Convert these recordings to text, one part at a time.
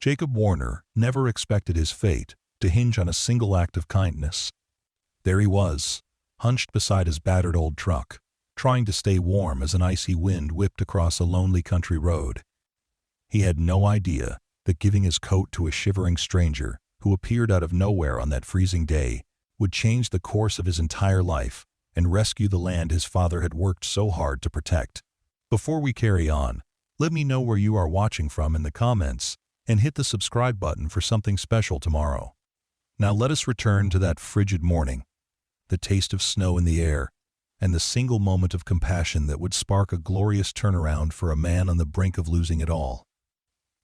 Jacob Warner never expected his fate to hinge on a single act of kindness. There he was, hunched beside his battered old truck, trying to stay warm as an icy wind whipped across a lonely country road. He had no idea that giving his coat to a shivering stranger who appeared out of nowhere on that freezing day would change the course of his entire life and rescue the land his father had worked so hard to protect. Before we carry on, let me know where you are watching from in the comments and hit the subscribe button for something special tomorrow. Now let us return to that frigid morning, the taste of snow in the air, and the single moment of compassion that would spark a glorious turnaround for a man on the brink of losing it all.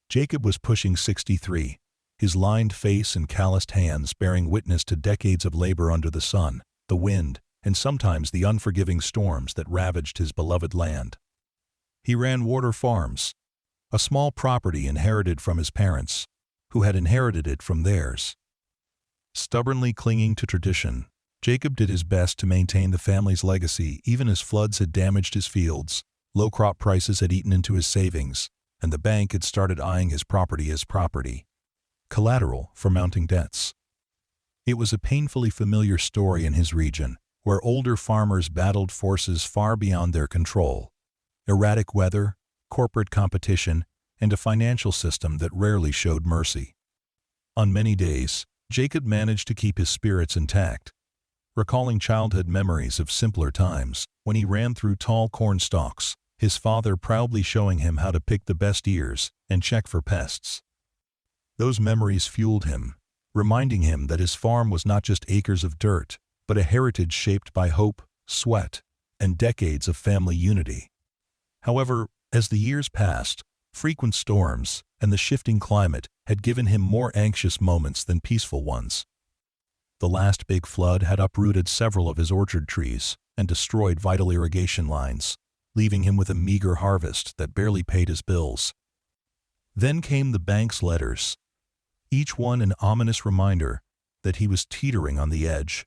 Jacob was pushing 63, his lined face and calloused hands bearing witness to decades of labor under the sun, the wind, and sometimes the unforgiving storms that ravaged his beloved land. He ran Warder Farms, a small property inherited from his parents, who had inherited it from theirs. Stubbornly clinging to tradition, Jacob did his best to maintain the family's legacy even as floods had damaged his fields, low crop prices had eaten into his savings, and the bank had started eyeing his property as collateral for mounting debts. It was a painfully familiar story in his region, where older farmers battled forces far beyond their control: erratic weather, corporate competition, and a financial system that rarely showed mercy. On many days, Jacob managed to keep his spirits intact, recalling childhood memories of simpler times when he ran through tall corn stalks, his father proudly showing him how to pick the best ears and check for pests. Those memories fueled him, reminding him that his farm was not just acres of dirt, but a heritage shaped by hope, sweat, and decades of family unity. However, as the years passed, frequent storms and the shifting climate had given him more anxious moments than peaceful ones. The last big flood had uprooted several of his orchard trees and destroyed vital irrigation lines, leaving him with a meager harvest that barely paid his bills. Then came the bank's letters, each one an ominous reminder that he was teetering on the edge.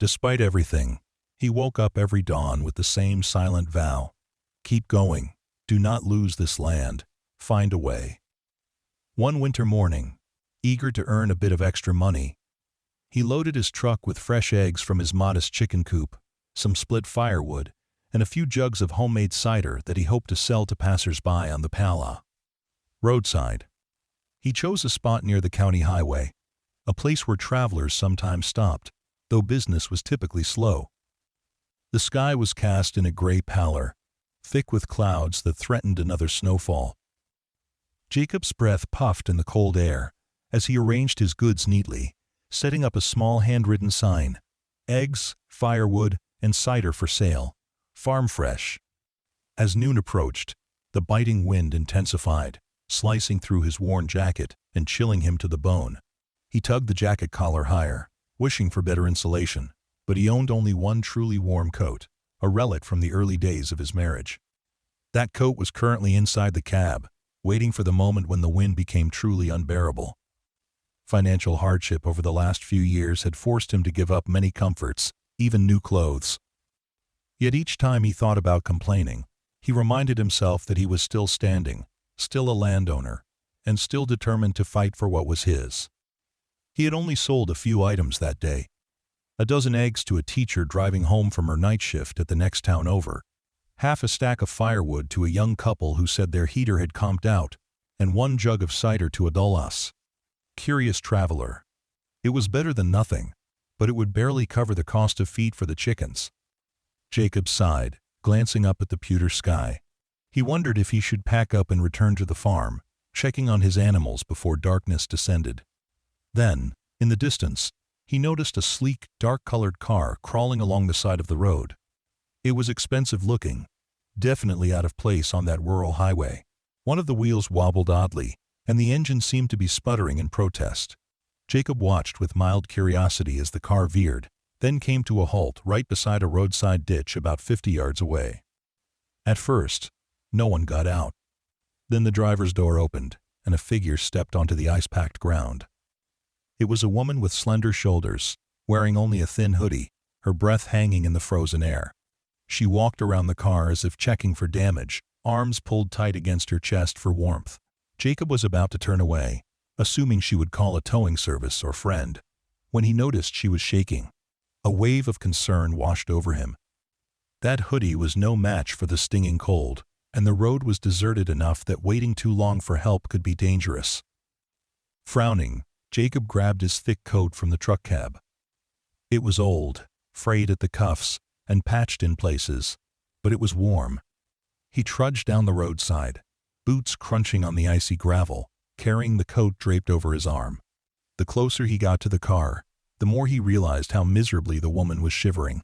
Despite everything, he woke up every dawn with the same silent vow: keep going, do not lose this land, find a way. One winter morning, eager to earn a bit of extra money, he loaded his truck with fresh eggs from his modest chicken coop, some split firewood, and a few jugs of homemade cider that he hoped to sell to passers-by on the roadside. He chose a spot near the county highway, a place where travelers sometimes stopped, though business was typically slow. The sky was cast in a gray pallor, thick with clouds that threatened another snowfall. Jacob's breath puffed in the cold air as he arranged his goods neatly, setting up a small handwritten sign: eggs, firewood, and cider for sale, farm fresh. As noon approached, the biting wind intensified, slicing through his worn jacket and chilling him to the bone. He tugged the jacket collar higher, wishing for better insulation, but he owned only one truly warm coat, a relic from the early days of his marriage. That coat was currently inside the cab, waiting for the moment when the wind became truly unbearable. Financial hardship over the last few years had forced him to give up many comforts, even new clothes. Yet each time he thought about complaining, he reminded himself that he was still standing, still a landowner, and still determined to fight for what was his. He had only sold a few items that day: a dozen eggs to a teacher driving home from her night shift at the next town over, half a stack of firewood to a young couple who said their heater had comped out, and one jug of cider to a dullas. Curious traveler. It was better than nothing, but it would barely cover the cost of feed for the chickens. Jacob sighed, glancing up at the pewter sky. He wondered if he should pack up and return to the farm, checking on his animals before darkness descended. Then, in the distance, he noticed a sleek, dark-colored car crawling along the side of the road. It was expensive-looking, definitely out of place on that rural highway. One of the wheels wobbled oddly, and the engine seemed to be sputtering in protest. Jacob watched with mild curiosity as the car veered, then came to a halt right beside a roadside ditch about 50 yards away. At first, no one got out. Then the driver's door opened, and a figure stepped onto the ice-packed ground. It was a woman with slender shoulders, wearing only a thin hoodie, her breath hanging in the frozen air. She walked around the car as if checking for damage, arms pulled tight against her chest for warmth. Jacob was about to turn away, assuming she would call a towing service or friend, when he noticed she was shaking. A wave of concern washed over him. That hoodie was no match for the stinging cold, and the road was deserted enough that waiting too long for help could be dangerous. Frowning, Jacob grabbed his thick coat from the truck cab. It was old, frayed at the cuffs, and patched in places, but it was warm. He trudged down the roadside, boots crunching on the icy gravel, carrying the coat draped over his arm. The closer he got to the car, the more he realized how miserably the woman was shivering.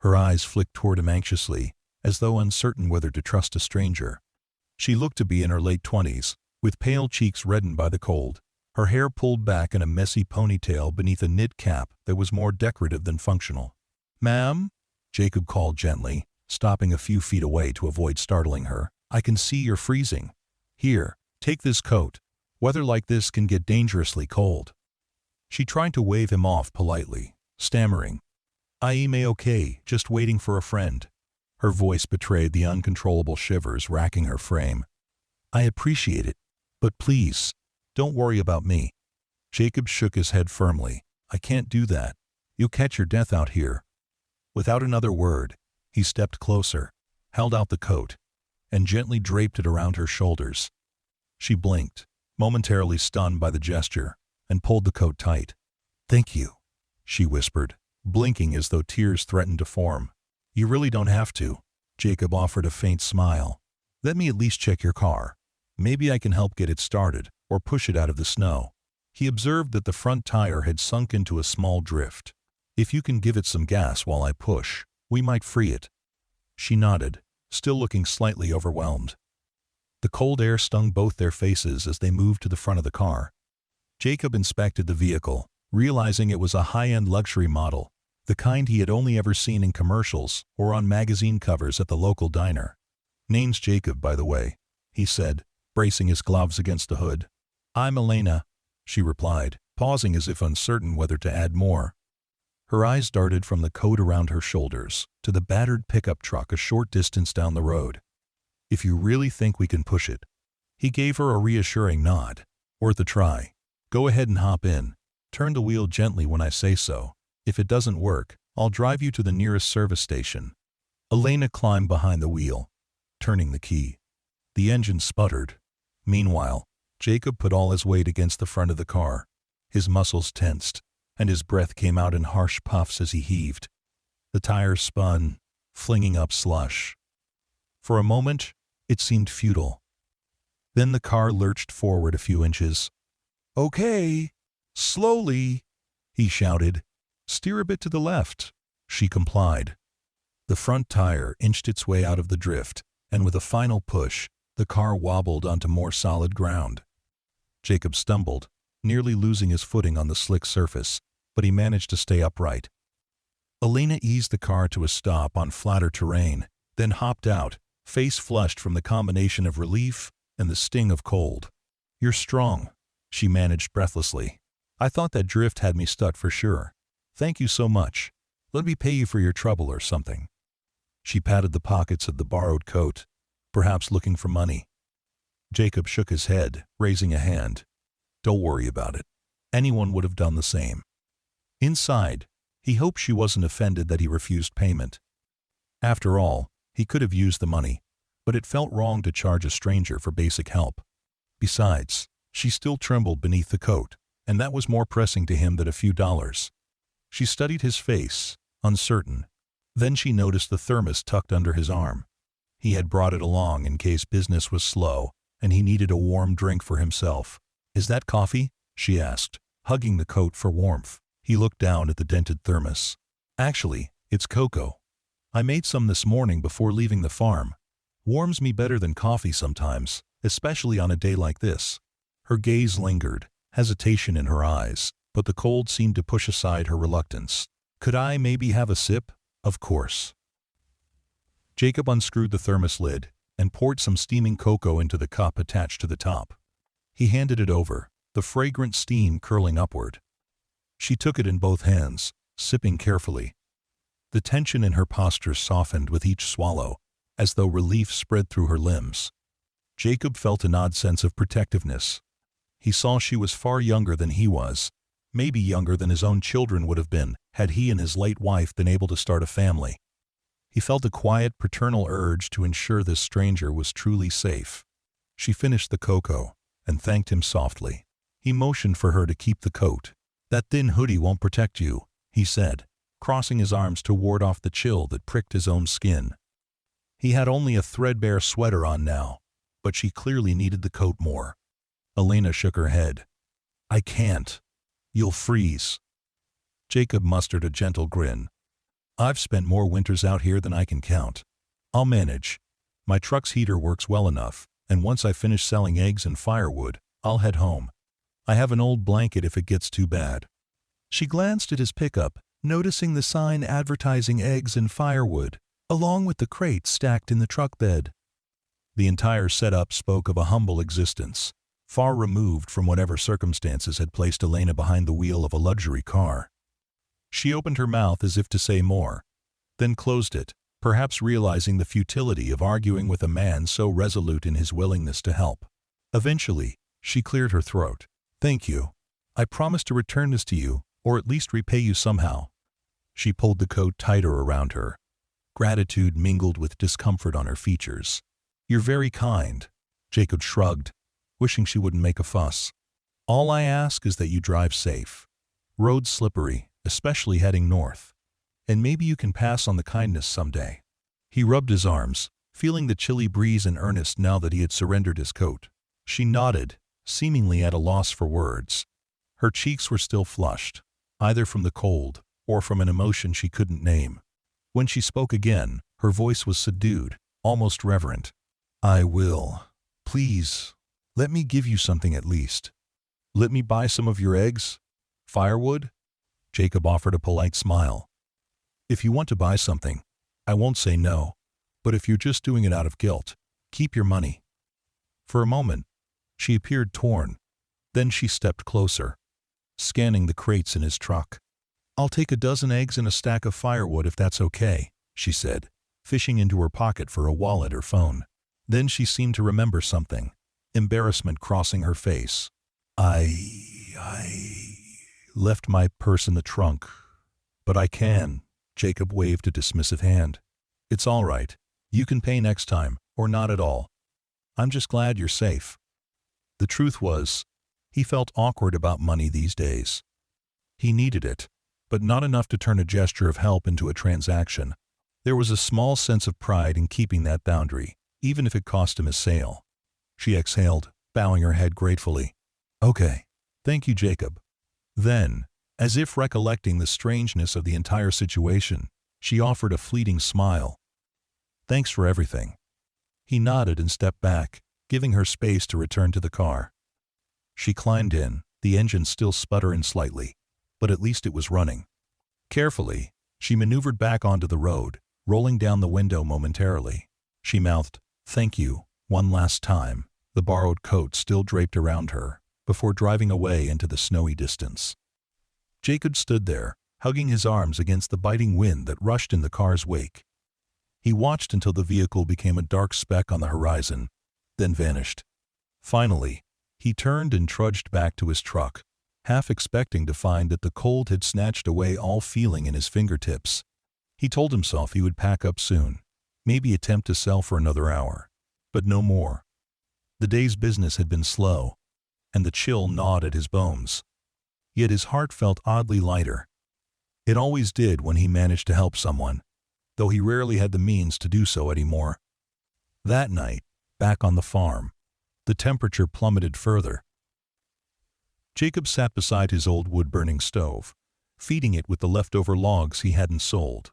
Her eyes flicked toward him anxiously, as though uncertain whether to trust a stranger. She looked to be in her late 20s, with pale cheeks reddened by the cold, her hair pulled back in a messy ponytail beneath a knit cap that was more decorative than functional. "Ma'am?" Jacob called gently, stopping a few feet away to avoid startling her. "I can see you're freezing. Here, take this coat. Weather like this can get dangerously cold." She tried to wave him off politely, stammering, "I'm okay, just waiting for a friend." Her voice betrayed the uncontrollable shivers racking her frame. "I appreciate it, but please, don't worry about me." Jacob shook his head firmly. "I can't do that. You'll catch your death out here." Without another word, he stepped closer, held out the coat, and gently draped it around her shoulders. She blinked, momentarily stunned by the gesture, and pulled the coat tight. "Thank you," she whispered, blinking as though tears threatened to form. "You really don't have to." Jacob offered a faint smile. "Let me at least check your car. Maybe I can help get it started, or push it out of the snow." He observed that the front tire had sunk into a small drift. "If you can give it some gas while I push, we might free it." She nodded, still looking slightly overwhelmed. The cold air stung both their faces as they moved to the front of the car. Jacob inspected the vehicle, realizing it was a high-end luxury model, the kind he had only ever seen in commercials or on magazine covers at the local diner. "Name's Jacob, by the way," he said, bracing his gloves against the hood. "I'm Elena," she replied, pausing as if uncertain whether to add more. Her eyes darted from the coat around her shoulders to the battered pickup truck a short distance down the road. "If you really think we can push it." He gave her a reassuring nod. "Worth a try. Go ahead and hop in. Turn the wheel gently when I say so. If it doesn't work, I'll drive you to the nearest service station." Elena climbed behind the wheel, turning the key. The engine sputtered. Meanwhile, Jacob put all his weight against the front of the car. His muscles tensed, and his breath came out in harsh puffs as he heaved. The tires spun, flinging up slush. For a moment, it seemed futile. Then the car lurched forward a few inches. "Okay, slowly," he shouted. "Steer a bit to the left." She complied. The front tire inched its way out of the drift, and with a final push, the car wobbled onto more solid ground. Jacob stumbled, nearly losing his footing on the slick surface, but he managed to stay upright. Elena eased the car to a stop on flatter terrain, then hopped out, face flushed from the combination of relief and the sting of cold. "You're strong," she managed breathlessly. "I thought that drift had me stuck for sure. Thank you so much. Let me pay you for your trouble or something." She patted the pockets of the borrowed coat, perhaps looking for money. Jacob shook his head, raising a hand. "Don't worry about it. Anyone would have done the same." Inside, he hoped she wasn't offended that he refused payment. After all, he could have used the money, but it felt wrong to charge a stranger for basic help. Besides, she still trembled beneath the coat, and that was more pressing to him than a few dollars. She studied his face, uncertain. Then she noticed the thermos tucked under his arm. He had brought it along in case business was slow and he needed a warm drink for himself. "Is that coffee?" she asked, hugging the coat for warmth. He looked down at the dented thermos. "Actually, it's cocoa. I made some this morning before leaving the farm. Warms me better than coffee sometimes, especially on a day like this." Her gaze lingered, hesitation in her eyes, but the cold seemed to push aside her reluctance. "Could I maybe have a sip?" "Of course." Jacob unscrewed the thermos lid and poured some steaming cocoa into the cup attached to the top. He handed it over, the fragrant steam curling upward. She took it in both hands, sipping carefully. The tension in her posture softened with each swallow, as though relief spread through her limbs. Jacob felt an odd sense of protectiveness. He saw she was far younger than he was, maybe younger than his own children would have been had he and his late wife been able to start a family. He felt a quiet paternal urge to ensure this stranger was truly safe. She finished the cocoa and thanked him softly. He motioned for her to keep the coat. "That thin hoodie won't protect you," he said, crossing his arms to ward off the chill that pricked his own skin. He had only a threadbare sweater on now, but she clearly needed the coat more. Elena shook her head. "I can't. You'll freeze." Jacob mustered a gentle grin. "I've spent more winters out here than I can count. I'll manage. My truck's heater works well enough, and once I finish selling eggs and firewood, I'll head home. I have an old blanket if it gets too bad." She glanced at his pickup, noticing the sign advertising eggs and firewood, along with the crates stacked in the truck bed. The entire setup spoke of a humble existence, far removed from whatever circumstances had placed Elena behind the wheel of a luxury car. She opened her mouth as if to say more, then closed it, perhaps realizing the futility of arguing with a man so resolute in his willingness to help. Eventually, she cleared her throat. "Thank you. I promise to return this to you, or at least repay you somehow." She pulled the coat tighter around her. Gratitude mingled with discomfort on her features. "You're very kind." Jacob shrugged, wishing she wouldn't make a fuss. "All I ask is that you drive safe. Road's slippery, especially heading north. And maybe you can pass on the kindness someday." He rubbed his arms, feeling the chilly breeze in earnest now that he had surrendered his coat. She nodded, seemingly at a loss for words. Her cheeks were still flushed, either from the cold or from an emotion she couldn't name. When she spoke again, her voice was subdued, almost reverent. "I will. Please, let me give you something at least. Let me buy some of your eggs? Firewood?" Jacob offered a polite smile. "If you want to buy something, I won't say no, but if you're just doing it out of guilt, keep your money." For a moment, she appeared torn. Then she stepped closer, scanning the crates in his truck. "I'll take a dozen eggs and a stack of firewood if that's okay," she said, fishing into her pocket for a wallet or phone. Then she seemed to remember something, embarrassment crossing her face. I left my purse in the trunk, but I can." Jacob waved a dismissive hand. "It's all right. You can pay next time, or not at all. I'm just glad you're safe." The truth was, he felt awkward about money these days. He needed it, but not enough to turn a gesture of help into a transaction. There was a small sense of pride in keeping that boundary, even if it cost him his sale. She exhaled, bowing her head gratefully. "Okay. Thank you, Jacob." Then, as if recollecting the strangeness of the entire situation, she offered a fleeting smile. "Thanks for everything." He nodded and stepped back, giving her space to return to the car. She climbed in, the engine still sputtering slightly, but at least it was running. Carefully, she maneuvered back onto the road, rolling down the window momentarily. She mouthed, "Thank you," one last time, the borrowed coat still draped around her, before driving away into the snowy distance. Jacob stood there, hugging his arms against the biting wind that rushed in the car's wake. He watched until the vehicle became a dark speck on the horizon, then vanished. Finally, he turned and trudged back to his truck, half expecting to find that the cold had snatched away all feeling in his fingertips. He told himself he would pack up soon, maybe attempt to sell for another hour, but no more. The day's business had been slow, and the chill gnawed at his bones. Yet his heart felt oddly lighter. It always did when he managed to help someone, though he rarely had the means to do so anymore. That night, back on the farm, the temperature plummeted further. Jacob sat beside his old wood-burning stove, feeding it with the leftover logs he hadn't sold.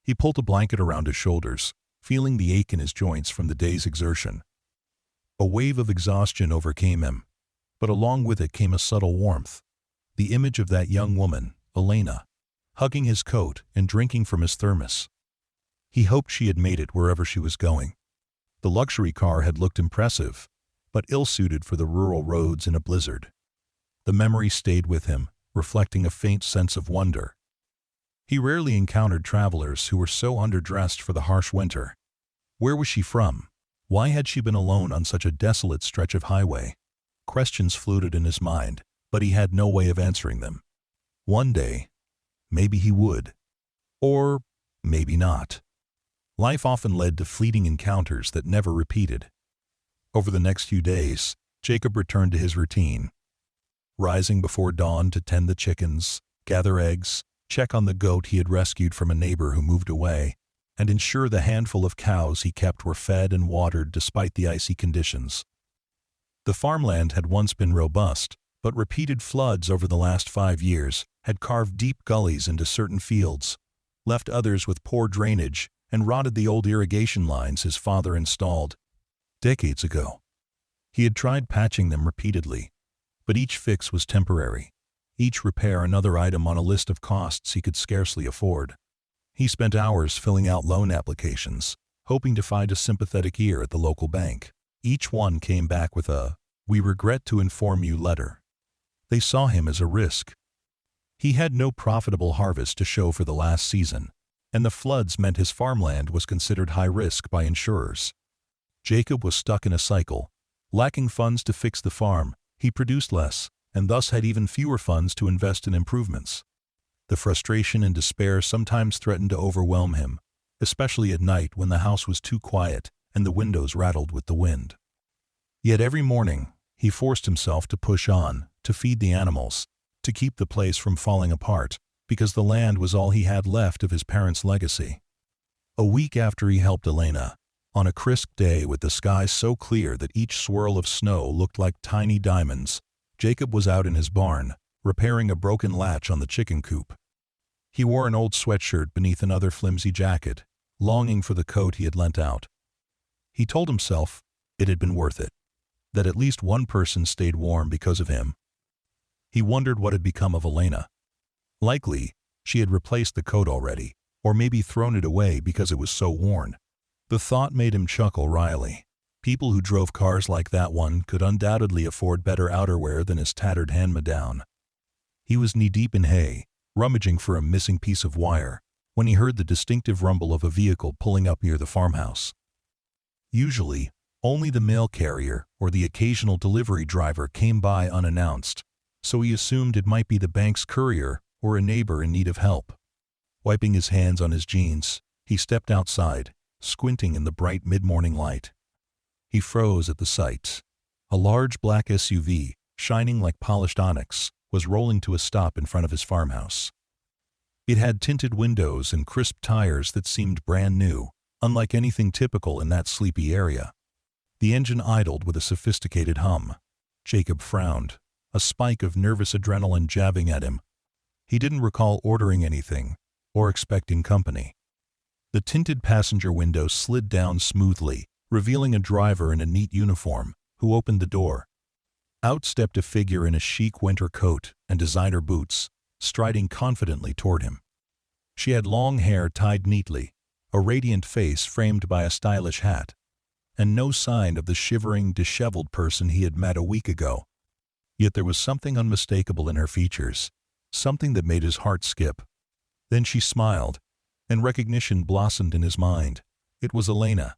He pulled a blanket around his shoulders, feeling the ache in his joints from the day's exertion. A wave of exhaustion overcame him, but along with it came a subtle warmth. The image of that young woman, Elena, hugging his coat and drinking from his thermos. He hoped she had made it wherever she was going. The luxury car had looked impressive, but ill-suited for the rural roads in a blizzard. The memory stayed with him, reflecting a faint sense of wonder. He rarely encountered travelers who were so underdressed for the harsh winter. Where was she from? Why had she been alone on such a desolate stretch of highway? Questions floated in his mind, but he had no way of answering them. One day, maybe he would. Or maybe not. Life often led to fleeting encounters that never repeated. Over the next few days, Jacob returned to his routine. Rising before dawn to tend the chickens, gather eggs, check on the goat he had rescued from a neighbor who moved away, and ensure the handful of cows he kept were fed and watered despite the icy conditions. The farmland had once been robust, but repeated floods over the last 5 years had carved deep gullies into certain fields, left others with poor drainage, and rotted the old irrigation lines his father installed decades ago. He had tried patching them repeatedly, but each fix was temporary, each repair another item on a list of costs he could scarcely afford. He spent hours filling out loan applications, hoping to find a sympathetic ear at the local bank. Each one came back with a "We regret to inform you" letter. They saw him as a risk. He had no profitable harvest to show for the last season, and the floods meant his farmland was considered high risk by insurers. Jacob was stuck in a cycle. Lacking funds to fix the farm, he produced less, and thus had even fewer funds to invest in improvements. The frustration and despair sometimes threatened to overwhelm him, especially at night when the house was too quiet and the windows rattled with the wind. Yet every morning, he forced himself to push on, to feed the animals, to keep the place from falling apart, because the land was all he had left of his parents' legacy. A week after he helped Elena, on a crisp day with the sky so clear that each swirl of snow looked like tiny diamonds, Jacob was out in his barn, repairing a broken latch on the chicken coop. He wore an old sweatshirt beneath another flimsy jacket, longing for the coat he had lent out. He told himself it had been worth it, that at least one person stayed warm because of him. He wondered what had become of Elena. Likely, she had replaced the coat already, or maybe thrown it away because it was so worn. The thought made him chuckle wryly. People who drove cars like that one could undoubtedly afford better outerwear than his tattered hand-me-down. He was knee-deep in hay, rummaging for a missing piece of wire, when he heard the distinctive rumble of a vehicle pulling up near the farmhouse. Usually, only the mail carrier or the occasional delivery driver came by unannounced, so he assumed it might be the bank's courier or a neighbor in need of help. Wiping his hands on his jeans, he stepped outside, squinting in the bright mid-morning light. He froze at the sight. A large black SUV, shining like polished onyx, was rolling to a stop in front of his farmhouse. It had tinted windows and crisp tires that seemed brand new, unlike anything typical in that sleepy area. The engine idled with a sophisticated hum. Jacob frowned, a spike of nervous adrenaline jabbing at him. He didn't recall ordering anything, or expecting company. The tinted passenger window slid down smoothly, revealing a driver in a neat uniform, who opened the door. Out stepped a figure in a chic winter coat and designer boots, striding confidently toward him. She had long hair tied neatly, a radiant face framed by a stylish hat, and no sign of the shivering, disheveled person he had met a week ago. Yet there was something unmistakable in her features, something that made his heart skip. Then she smiled, and recognition blossomed in his mind. It was Elena.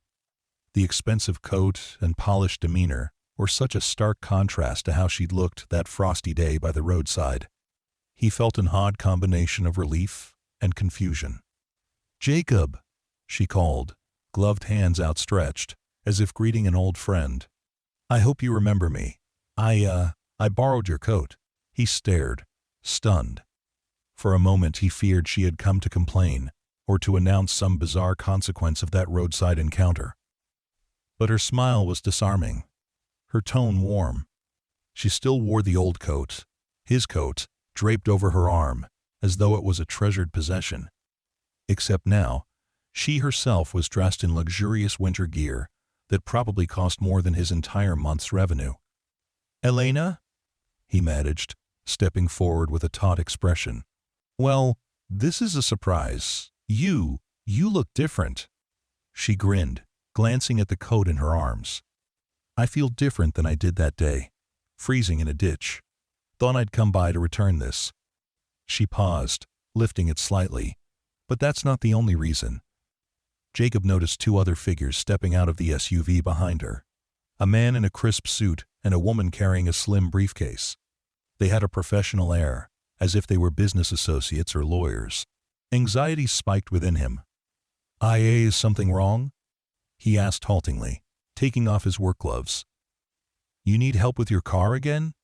The expensive coat and polished demeanor were such a stark contrast to how she'd looked that frosty day by the roadside. He felt an odd combination of relief and confusion. "Jacob," she called, gloved hands outstretched, as if greeting an old friend. "I hope you remember me. I borrowed your coat." He stared, stunned. For a moment he feared she had come to complain, or to announce some bizarre consequence of that roadside encounter. But her smile was disarming, her tone warm. She still wore the old coat, his coat, draped over her arm, as though it was a treasured possession. Except now, she herself was dressed in luxurious winter gear that probably cost more than his entire month's revenue. "Elena?" he managed, stepping forward with a taut expression. "Well, this is a surprise. You look different." She grinned, glancing at the coat in her arms. "I feel different than I did that day, freezing in a ditch. Thought I'd come by to return this." She paused, lifting it slightly. "But that's not the only reason." Jacob noticed two other figures stepping out of the SUV behind her. A man in a crisp suit and a woman carrying a slim briefcase. They had a professional air, as if they were business associates or lawyers. Anxiety spiked within him. "Is something wrong?" he asked haltingly, taking off his work gloves. "You need help with your car again?"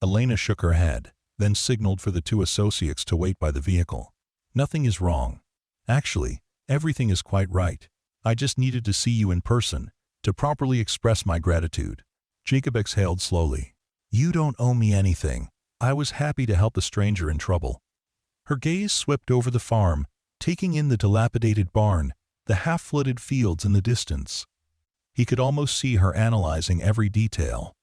Elena shook her head, then signaled for the two associates to wait by the vehicle. "Nothing is wrong. Actually, everything is quite right. I just needed to see you in person, to properly express my gratitude." Jacob exhaled slowly. "You don't owe me anything. I was happy to help a stranger in trouble." Her gaze swept over the farm, taking in the dilapidated barn, the half-flooded fields in the distance. He could almost see her analyzing every detail.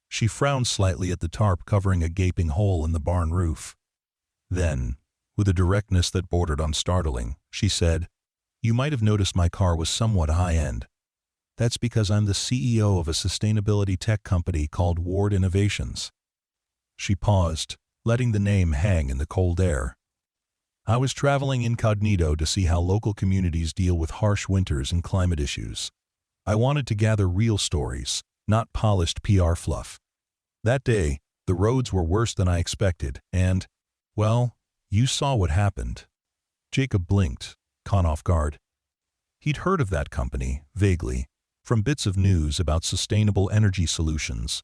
She frowned slightly at the tarp covering a gaping hole in the barn roof. Then, with a directness that bordered on startling, she said, "You might have noticed my car was somewhat high-end. That's because I'm the CEO of a sustainability tech company called Ward Innovations." She paused, letting the name hang in the cold air. "I was traveling incognito to see how local communities deal with harsh winters and climate issues. I wanted to gather real stories, not polished PR fluff. That day, the roads were worse than I expected, and, well, you saw what happened." Jacob blinked, caught off guard. He'd heard of that company, vaguely, from bits of news about sustainable energy solutions.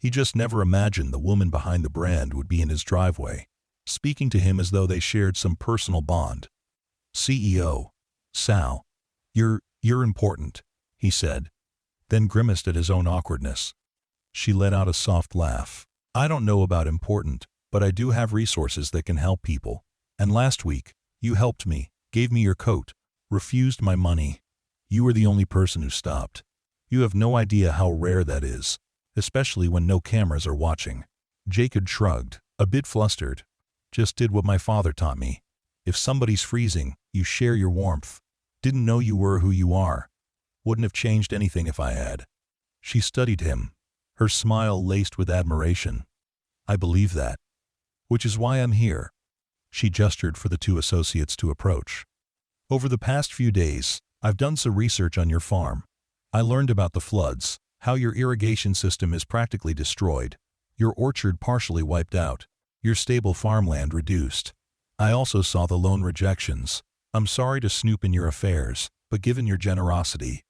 He just never imagined the woman behind the brand would be in his driveway, speaking to him as though they shared some personal bond. "CEO, Sal, you're important," he said, then grimaced at his own awkwardness. She let out a soft laugh. "I don't know about important, but I do have resources that can help people. And last week, you helped me, gave me your coat, refused my money. You were the only person who stopped. You have no idea how rare that is, especially when no cameras are watching." Jacob shrugged, a bit flustered. "Just did what my father taught me. If somebody's freezing, you share your warmth. Didn't know you were who you are. Wouldn't have changed anything if I had." She studied him, her smile laced with admiration. "I believe that. Which is why I'm here." She gestured for the two associates to approach. "Over the past few days, I've done some research on your farm. I learned about the floods, how your irrigation system is practically destroyed, your orchard partially wiped out, your stable farmland reduced. I also saw the loan rejections. I'm sorry to snoop in your affairs, but given your generosity,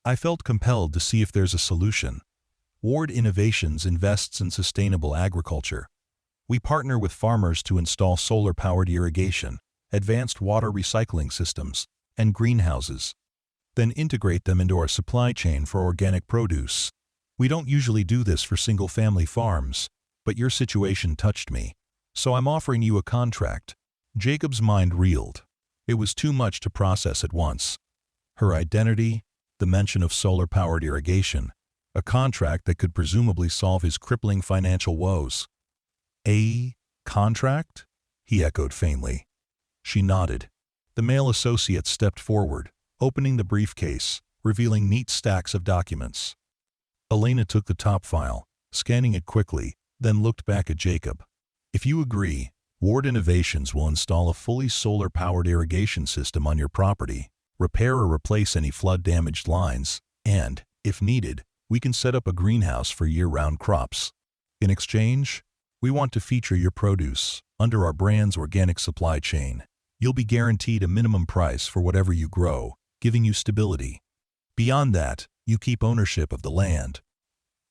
I felt compelled to see if there's a solution. Ward Innovations invests in sustainable agriculture. We partner with farmers to install solar-powered irrigation, advanced water recycling systems, and greenhouses, then integrate them into our supply chain for organic produce. We don't usually do this for single-family farms, but your situation touched me, so I'm offering you a contract." Jacob's mind reeled. It was too much to process at once. Her identity, the mention of solar-powered irrigation, a contract that could presumably solve his crippling financial woes. "A contract?" he echoed faintly. She nodded. The male associate stepped forward, opening the briefcase, revealing neat stacks of documents. Elena took the top file, scanning it quickly, then looked back at Jacob. "If you agree, Ward Innovations will install a fully solar-powered irrigation system on your property, repair or replace any flood-damaged lines, and, if needed, we can set up a greenhouse for year-round crops. In exchange, we want to feature your produce under our brand's organic supply chain. You'll be guaranteed a minimum price for whatever you grow, giving you stability. Beyond that, you keep ownership of the land.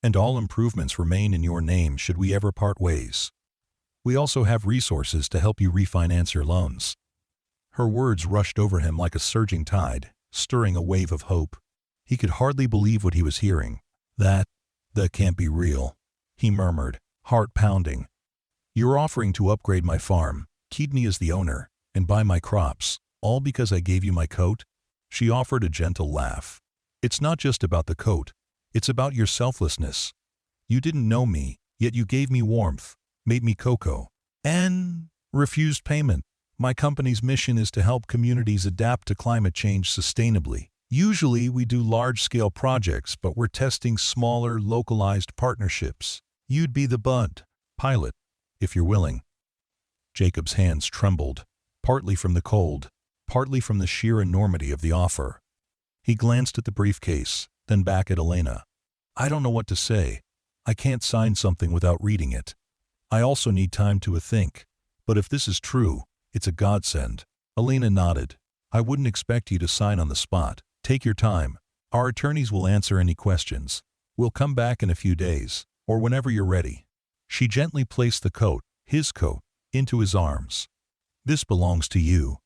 And all improvements remain in your name should we ever part ways. We also have resources to help you refinance your loans." Her words rushed over him like a surging tide, stirring a wave of hope. He could hardly believe what he was hearing. That can't be real," he murmured, heart pounding. "You're offering to upgrade my farm, keep me as the owner, and buy my crops, all because I gave you my coat?" She offered a gentle laugh. "It's not just about the coat. It's about your selflessness. You didn't know me, yet you gave me warmth, made me cocoa, and refused payment. My company's mission is to help communities adapt to climate change sustainably. Usually we do large-scale projects, but we're testing smaller, localized partnerships. You'd be the pilot, if you're willing." Jacob's hands trembled, partly from the cold, partly from the sheer enormity of the offer. He glanced at the briefcase, then back at Elena. I don't know what to say. I can't sign something without reading it. I also need time to think. But if this is true, it's a godsend. Elena nodded. I wouldn't expect you to sign on the spot. Take your time. Our attorneys will answer any questions. We'll come back in a few days, or whenever you're ready. She gently placed the coat, his coat, into his arms. This belongs to you.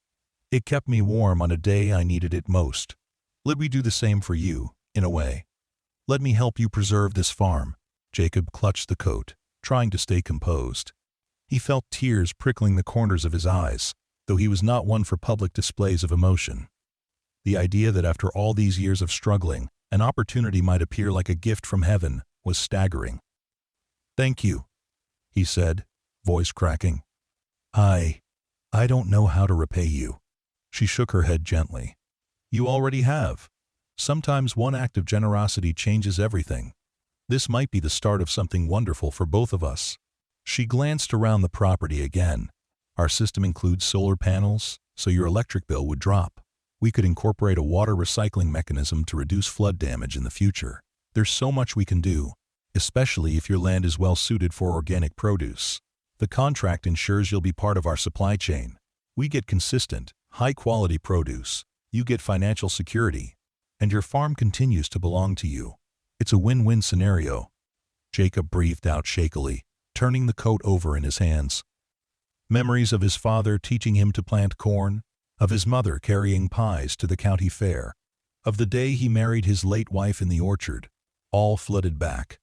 It kept me warm on a day I needed it most. Let me do the same for you, in a way. Let me help you preserve this farm. Jacob clutched the coat, trying to stay composed. He felt tears prickling the corners of his eyes, though he was not one for public displays of emotion. The idea that after all these years of struggling, an opportunity might appear like a gift from heaven was staggering. Thank you, he said, voice cracking. I don't know how to repay you. She shook her head gently. You already have. Sometimes one act of generosity changes everything. This might be the start of something wonderful for both of us. She glanced around the property again. Our system includes solar panels, so your electric bill would drop. We could incorporate a water recycling mechanism to reduce flood damage in the future. There's so much we can do, especially if your land is well suited for organic produce. The contract ensures you'll be part of our supply chain. We get consistent, high-quality produce. You get financial security, and your farm continues to belong to you. It's a win-win scenario. Jacob breathed out shakily, turning the coat over in his hands. Memories of his father teaching him to plant corn, of his mother carrying pies to the county fair, of the day he married his late wife in the orchard, all flooded back.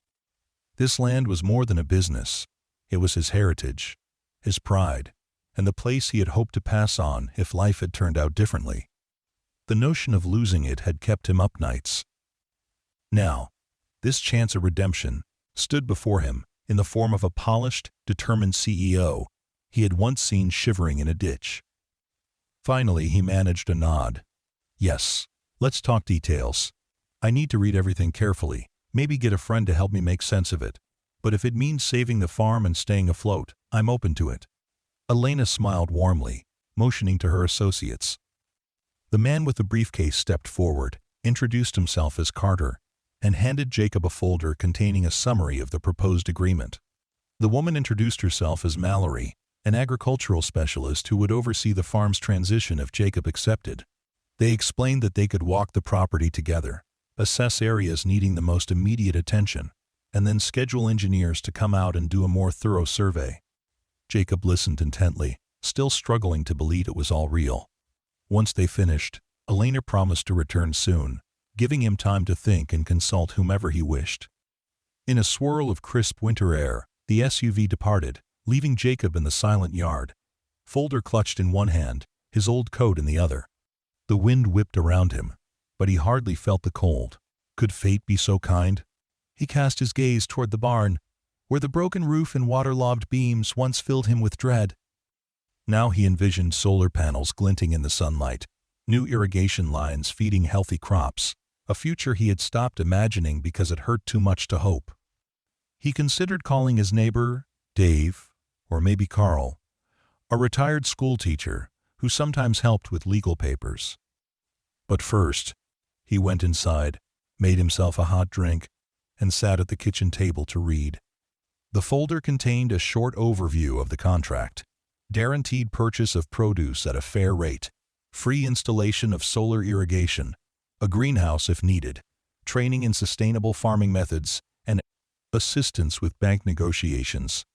This land was more than a business. It was his heritage, his pride, and the place he had hoped to pass on if life had turned out differently. The notion of losing it had kept him up nights. Now, this chance of redemption stood before him in the form of a polished, determined CEO he had once seen shivering in a ditch. Finally, he managed a nod. Yes, let's talk details. I need to read everything carefully, maybe get a friend to help me make sense of it. But if it means saving the farm and staying afloat, I'm open to it. Elena smiled warmly, motioning to her associates. The man with the briefcase stepped forward, introduced himself as Carter, and handed Jacob a folder containing a summary of the proposed agreement. The woman introduced herself as Mallory, an agricultural specialist who would oversee the farm's transition if Jacob accepted. They explained that they could walk the property together, assess areas needing the most immediate attention, and then schedule engineers to come out and do a more thorough survey. Jacob listened intently, still struggling to believe it was all real. Once they finished, Elena promised to return soon, giving him time to think and consult whomever he wished. In a swirl of crisp winter air, the SUV departed, leaving Jacob in the silent yard, folder clutched in one hand, his old coat in the other. The wind whipped around him, but he hardly felt the cold. Could fate be so kind? He cast his gaze toward the barn, where the broken roof and waterlogged beams once filled him with dread. Now he envisioned solar panels glinting in the sunlight, new irrigation lines feeding healthy crops, a future he had stopped imagining because it hurt too much to hope. He considered calling his neighbor, Dave, or maybe Carl, a retired schoolteacher who sometimes helped with legal papers. But first, he went inside, made himself a hot drink, and sat at the kitchen table to read. The folder contained a short overview of the contract: guaranteed purchase of produce at a fair rate, free installation of solar irrigation, a greenhouse if needed, training in sustainable farming methods, and assistance with bank negotiations.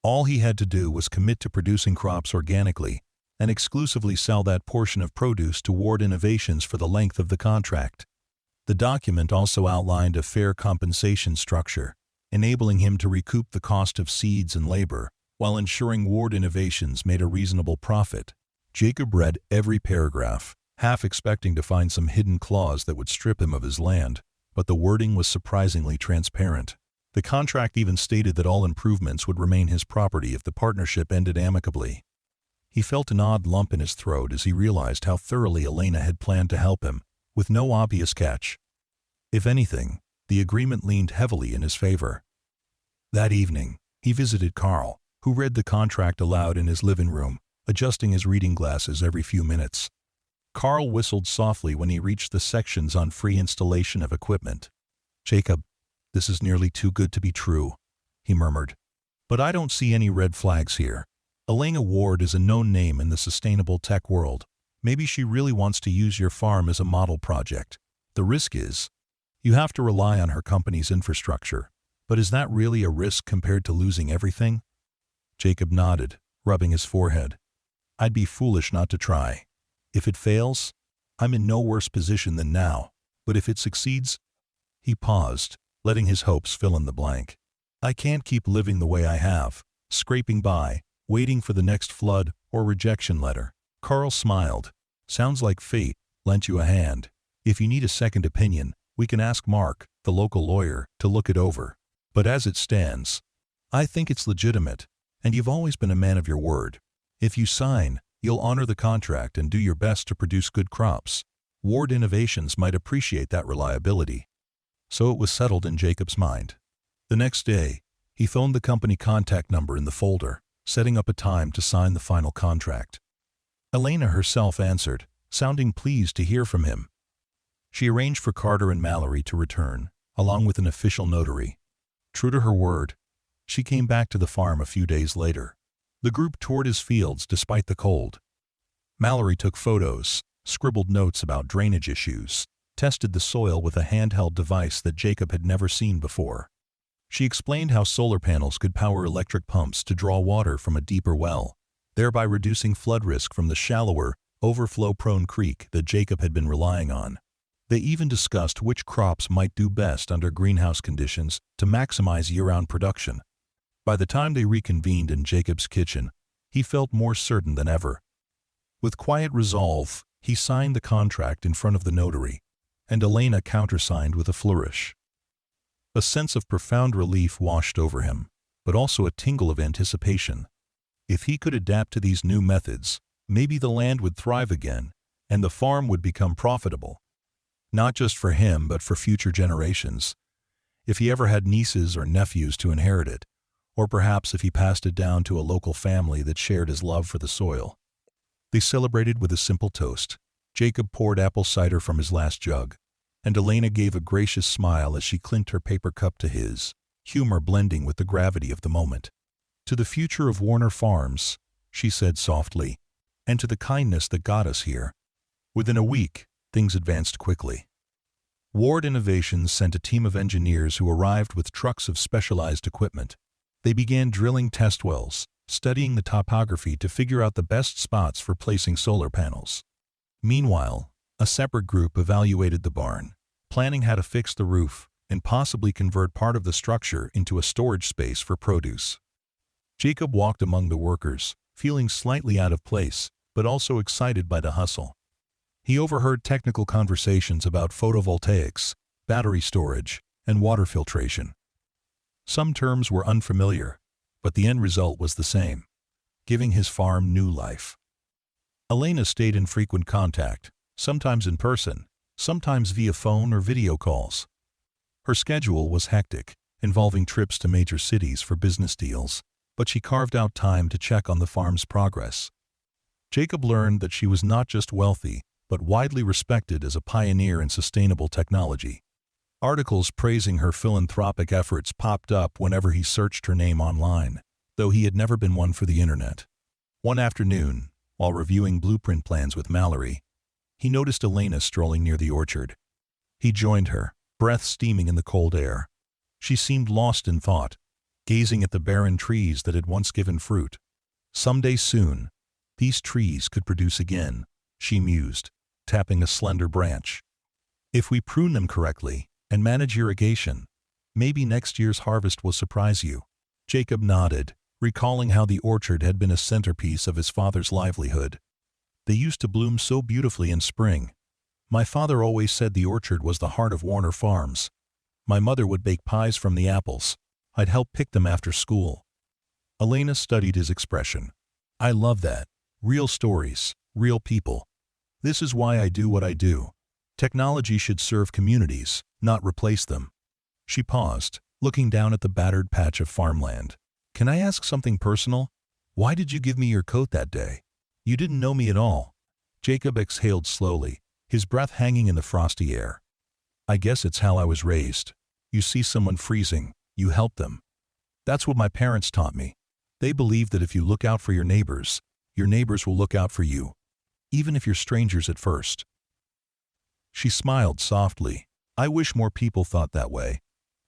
All he had to do was commit to producing crops organically and exclusively sell that portion of produce toward innovations for the length of the contract. The document also outlined a fair compensation structure, enabling him to recoup the cost of seeds and labor, while ensuring Ward Innovations made a reasonable profit. Jacob read every paragraph, half expecting to find some hidden clause that would strip him of his land, but the wording was surprisingly transparent. The contract even stated that all improvements would remain his property if the partnership ended amicably. He felt an odd lump in his throat as he realized how thoroughly Elena had planned to help him, with no obvious catch. If anything, the agreement leaned heavily in his favor. That evening, he visited Carl, who read the contract aloud in his living room, adjusting his reading glasses every few minutes. Carl whistled softly when he reached the sections on free installation of equipment. "Jacob, this is nearly too good to be true," he murmured. "But I don't see any red flags here. Elena Ward is a known name in the sustainable tech world. Maybe she really wants to use your farm as a model project. The risk is, you have to rely on her company's infrastructure. But is that really a risk compared to losing everything?" Jacob nodded, rubbing his forehead. "I'd be foolish not to try. If it fails, I'm in no worse position than now. But if it succeeds—" He paused, letting his hopes fill in the blank. "I can't keep living the way I have, scraping by, waiting for the next flood or rejection letter." Carl smiled. "Sounds like fate lent you a hand. If you need a second opinion, we can ask Mark, the local lawyer, to look it over. But as it stands, I think it's legitimate, and you've always been a man of your word. If you sign, you'll honor the contract and do your best to produce good crops. Ward Innovations might appreciate that reliability." So it was settled in Jacob's mind. The next day, he phoned the company contact number in the folder, setting up a time to sign the final contract. Elena herself answered, sounding pleased to hear from him. She arranged for Carter and Mallory to return, along with an official notary. True to her word, she came back to the farm a few days later. The group toured his fields despite the cold. Mallory took photos, scribbled notes about drainage issues, tested the soil with a handheld device that Jacob had never seen before. She explained how solar panels could power electric pumps to draw water from a deeper well, thereby reducing flood risk from the shallower, overflow-prone creek that Jacob had been relying on. They even discussed which crops might do best under greenhouse conditions to maximize year-round production. By the time they reconvened in Jacob's kitchen, he felt more certain than ever. With quiet resolve, he signed the contract in front of the notary, and Elena countersigned with a flourish. A sense of profound relief washed over him, but also a tingle of anticipation. If he could adapt to these new methods, maybe the land would thrive again, and the farm would become profitable. Not just for him, but for future generations. If he ever had nieces or nephews to inherit it, or perhaps if he passed it down to a local family that shared his love for the soil. They celebrated with a simple toast. Jacob poured apple cider from his last jug, and Elena gave a gracious smile as she clinked her paper cup to his, humor blending with the gravity of the moment. "To the future of Warner Farms," she said softly, "and to the kindness that got us here." Within a week, things advanced quickly. Ward Innovations sent a team of engineers who arrived with trucks of specialized equipment. They began drilling test wells, studying the topography to figure out the best spots for placing solar panels. Meanwhile, a separate group evaluated the barn, planning how to fix the roof and possibly convert part of the structure into a storage space for produce. Jacob walked among the workers, feeling slightly out of place, but also excited by the hustle. He overheard technical conversations about photovoltaics, battery storage, and water filtration. Some terms were unfamiliar, but the end result was the same, giving his farm new life. Elena stayed in frequent contact, sometimes in person, sometimes via phone or video calls. Her schedule was hectic, involving trips to major cities for business deals, but she carved out time to check on the farm's progress. Jacob learned that she was not just wealthy, but widely respected as a pioneer in sustainable technology. Articles praising her philanthropic efforts popped up whenever he searched her name online, though he had never been one for the internet. One afternoon, while reviewing blueprint plans with Mallory, he noticed Elena strolling near the orchard. He joined her, breath steaming in the cold air. She seemed lost in thought, gazing at the barren trees that had once given fruit. Someday soon, these trees could produce again, she mused, tapping a slender branch. If we prune them correctly and manage irrigation, maybe next year's harvest will surprise you. Jacob nodded, recalling how the orchard had been a centerpiece of his father's livelihood. They used to bloom so beautifully in spring. My father always said the orchard was the heart of Warner Farms. My mother would bake pies from the apples. I'd help pick them after school. Elena studied his expression. I love that. Real stories, real people. This is why I do what I do. Technology should serve communities, not replace them. She paused, looking down at the battered patch of farmland. Can I ask something personal? Why did you give me your coat that day? You didn't know me at all. Jacob exhaled slowly, his breath hanging in the frosty air. I guess it's how I was raised. You see someone freezing, you help them. That's what my parents taught me. They believe that if you look out for your neighbors will look out for you, even if you're strangers at first. She smiled softly. I wish more people thought that way.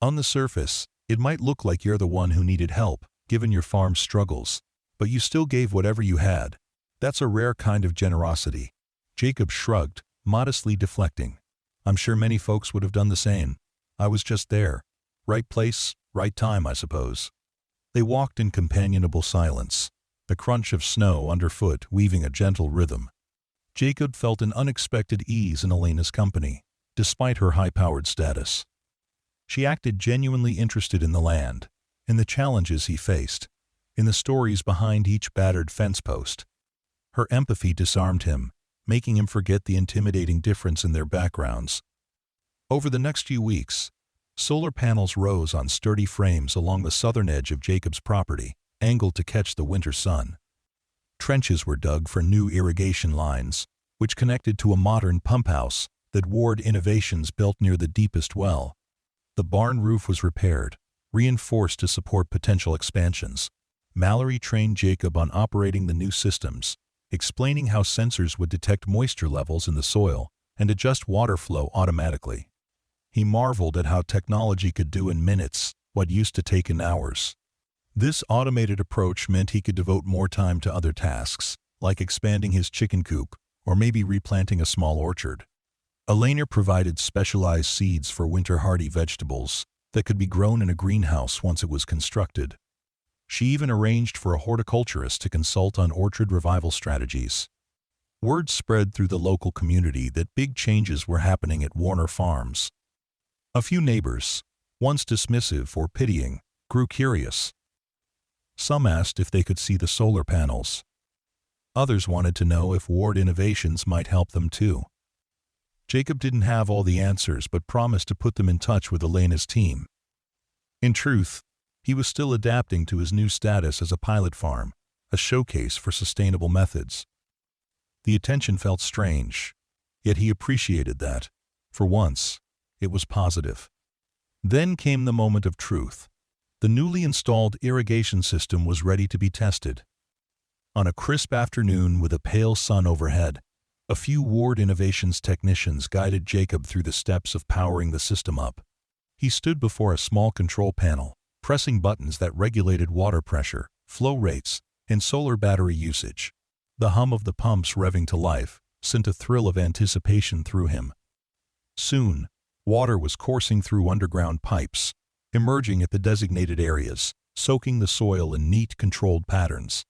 On the surface, it might look like you're the one who needed help, given your farm's struggles, but you still gave whatever you had. That's a rare kind of generosity. Jacob shrugged, modestly deflecting. I'm sure many folks would have done the same. I was just there. Right place, right time, I suppose. They walked in companionable silence, the crunch of snow underfoot weaving a gentle rhythm. Jacob felt an unexpected ease in Elena's company, despite her high-powered status. She acted genuinely interested in the land, in the challenges he faced, in the stories behind each battered fence post. Her empathy disarmed him, making him forget the intimidating difference in their backgrounds. Over the next few weeks, solar panels rose on sturdy frames along the southern edge of Jacob's property, angled to catch the winter sun. Trenches were dug for new irrigation lines, which connected to a modern pump house that Ward Innovations built near the deepest well. The barn roof was repaired, reinforced to support potential expansions. Mallory trained Jacob on operating the new systems, explaining how sensors would detect moisture levels in the soil and adjust water flow automatically. He marveled at how technology could do in minutes what used to take in hours. This automated approach meant he could devote more time to other tasks, like expanding his chicken coop or maybe replanting a small orchard. Elena provided specialized seeds for winter-hardy vegetables that could be grown in a greenhouse once it was constructed. She even arranged for a horticulturist to consult on orchard revival strategies. Word spread through the local community that big changes were happening at Warner Farms. A few neighbors, once dismissive or pitying, grew curious. Some asked if they could see the solar panels. Others wanted to know if Ward Innovations might help them too. Jacob didn't have all the answers but promised to put them in touch with Elena's team. In truth, he was still adapting to his new status as a pilot farm, a showcase for sustainable methods. The attention felt strange, yet he appreciated that, for once, it was positive. Then came the moment of truth. The newly installed irrigation system was ready to be tested. On a crisp afternoon with a pale sun overhead, a few Ward Innovations technicians guided Jacob through the steps of powering the system up. He stood before a small control panel, pressing buttons that regulated water pressure, flow rates, and solar battery usage. The hum of the pumps revving to life sent a thrill of anticipation through him. Soon, water was coursing through underground pipes, emerging at the designated areas, soaking the soil in neat, controlled patterns.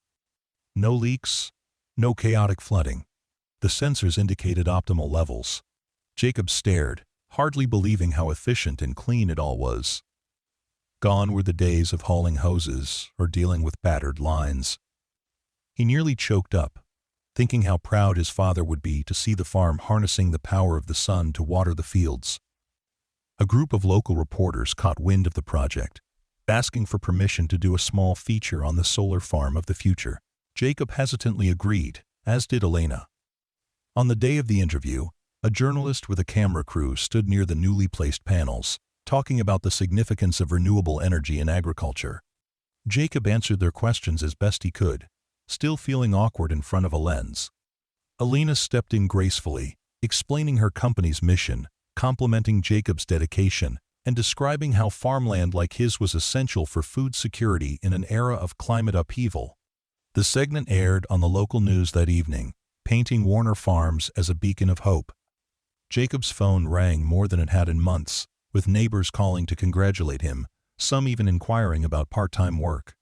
No leaks, no chaotic flooding. The sensors indicated optimal levels. Jacob stared, hardly believing how efficient and clean it all was. Gone were the days of hauling hoses or dealing with battered lines. He nearly choked up, thinking how proud his father would be to see the farm harnessing the power of the sun to water the fields. A group of local reporters caught wind of the project, asking for permission to do a small feature on the solar farm of the future. Jacob hesitantly agreed, as did Elena. On the day of the interview, a journalist with a camera crew stood near the newly placed panels, talking about the significance of renewable energy in agriculture. Jacob answered their questions as best he could, still feeling awkward in front of a lens. Elena stepped in gracefully, explaining her company's mission, complimenting Jacob's dedication, and describing how farmland like his was essential for food security in an era of climate upheaval. The segment aired on the local news that evening, painting Warner Farms as a beacon of hope. Jacob's phone rang more than it had in months, with neighbors calling to congratulate him, some even inquiring about part-time work.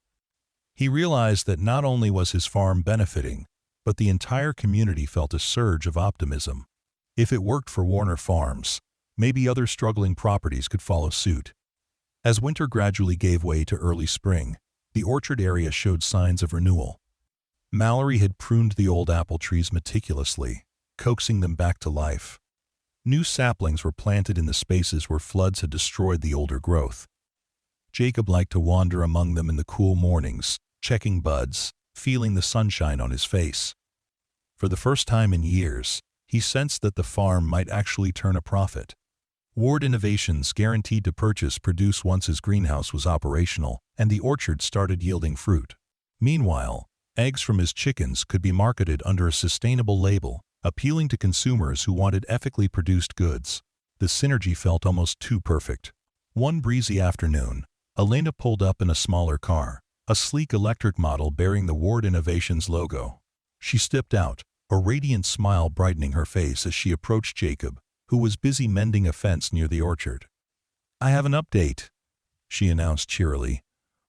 He realized that not only was his farm benefiting, but the entire community felt a surge of optimism. If it worked for Warner Farms, maybe other struggling properties could follow suit. As winter gradually gave way to early spring, the orchard area showed signs of renewal. Mallory had pruned the old apple trees meticulously, coaxing them back to life. New saplings were planted in the spaces where floods had destroyed the older growth. Jacob liked to wander among them in the cool mornings, checking buds, feeling the sunshine on his face. For the first time in years, he sensed that the farm might actually turn a profit. Ward Innovations guaranteed to purchase produce once his greenhouse was operational and the orchard started yielding fruit. Meanwhile, eggs from his chickens could be marketed under a sustainable label, appealing to consumers who wanted ethically produced goods. The synergy felt almost too perfect. One breezy afternoon, Elena pulled up in a smaller car, a sleek electric model bearing the Ward Innovations logo. She stepped out, a radiant smile brightening her face as she approached Jacob, who was busy mending a fence near the orchard. "I have an update," she announced cheerily,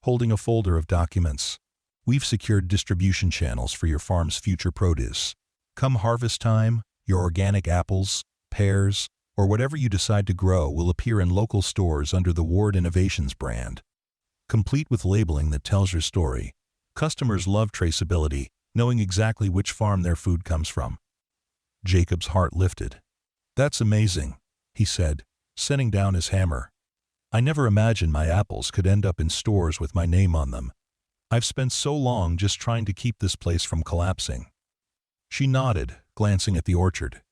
holding a folder of documents. "We've secured distribution channels for your farm's future produce. Come harvest time, your organic apples, pears, or whatever you decide to grow will appear in local stores under the Ward Innovations brand. Complete with labeling that tells your story. Customers love traceability, knowing exactly which farm their food comes from." Jacob's heart lifted. "That's amazing," he said, setting down his hammer. "I never imagined my apples could end up in stores with my name on them. I've spent so long just trying to keep this place from collapsing." She nodded, glancing at the orchard.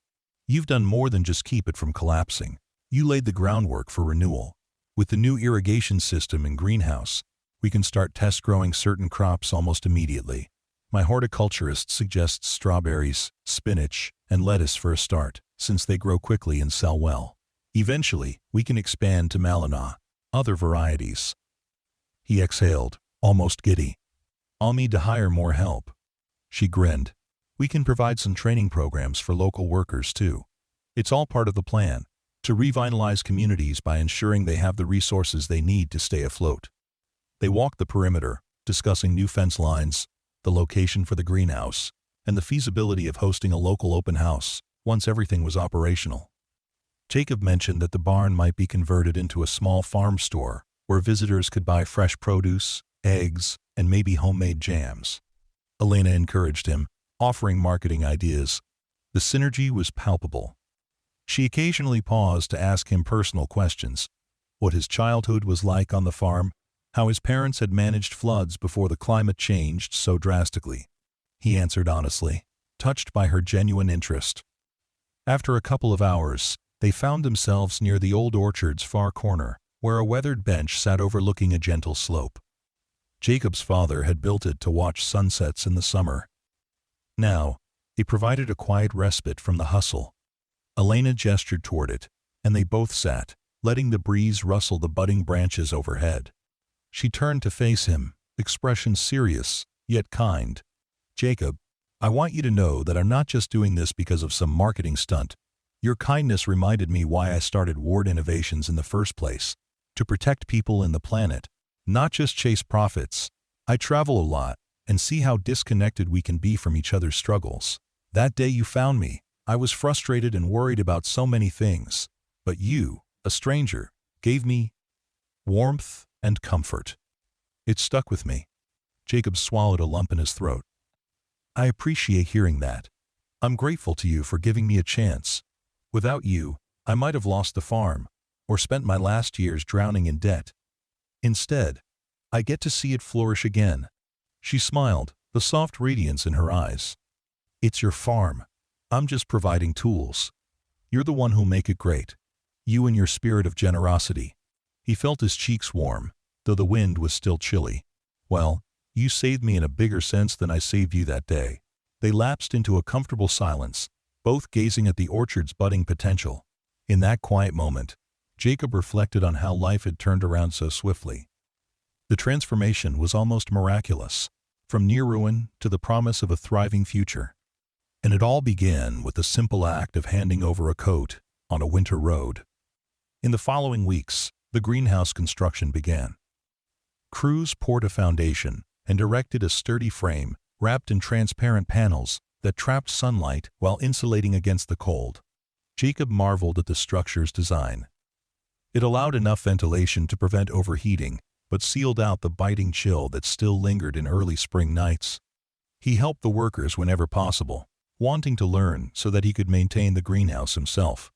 "You've done more than just keep it from collapsing. You laid the groundwork for renewal. With the new irrigation system and greenhouse, we can start test growing certain crops almost immediately. My horticulturist suggests strawberries, spinach, and lettuce for a start, since they grow quickly and sell well. Eventually, we can expand to Malinois, other varieties." He exhaled, almost giddy. "I'll need to hire more help." She grinned. "We can provide some training programs for local workers too. It's all part of the plan, to revitalize communities by ensuring they have the resources they need to stay afloat." They walked the perimeter, discussing new fence lines, the location for the greenhouse, and the feasibility of hosting a local open house once everything was operational. Jacob mentioned that the barn might be converted into a small farm store where visitors could buy fresh produce, eggs, and maybe homemade jams. Elena encouraged him, offering marketing ideas. The synergy was palpable. She occasionally paused to ask him personal questions: what his childhood was like on the farm, how his parents had managed floods before the climate changed so drastically. He answered honestly, touched by her genuine interest. After a couple of hours, they found themselves near the old orchard's far corner, where a weathered bench sat overlooking a gentle slope. Jacob's father had built it to watch sunsets in the summer. Now, it provided a quiet respite from the hustle. Elena gestured toward it, and they both sat, letting the breeze rustle the budding branches overhead. She turned to face him, expression serious, yet kind. "Jacob, I want you to know that I'm not just doing this because of some marketing stunt. Your kindness reminded me why I started Ward Innovations in the first place, to protect people and the planet, not just chase profits. I travel a lot and see how disconnected we can be from each other's struggles. That day you found me, I was frustrated and worried about so many things, but you, a stranger, gave me warmth and comfort. It stuck with me." Jacob swallowed a lump in his throat. "I appreciate hearing that. I'm grateful to you for giving me a chance. Without you, I might have lost the farm, or spent my last years drowning in debt. Instead, I get to see it flourish again." She smiled, the soft radiance in her eyes. "It's your farm. I'm just providing tools. You're the one who'll make it great. You and your spirit of generosity." He felt his cheeks warm, though the wind was still chilly. "Well, you saved me in a bigger sense than I saved you that day." They lapsed into a comfortable silence, both gazing at the orchard's budding potential. In that quiet moment, Jacob reflected on how life had turned around so swiftly. The transformation was almost miraculous, from near ruin to the promise of a thriving future. And it all began with the simple act of handing over a coat on a winter road. In the following weeks, the greenhouse construction began. Crews poured a foundation and erected a sturdy frame wrapped in transparent panels that trapped sunlight while insulating against the cold. Jacob marveled at the structure's design. It allowed enough ventilation to prevent overheating, but sealed out the biting chill that still lingered in early spring nights. He helped the workers whenever possible, wanting to learn so that he could maintain the greenhouse himself.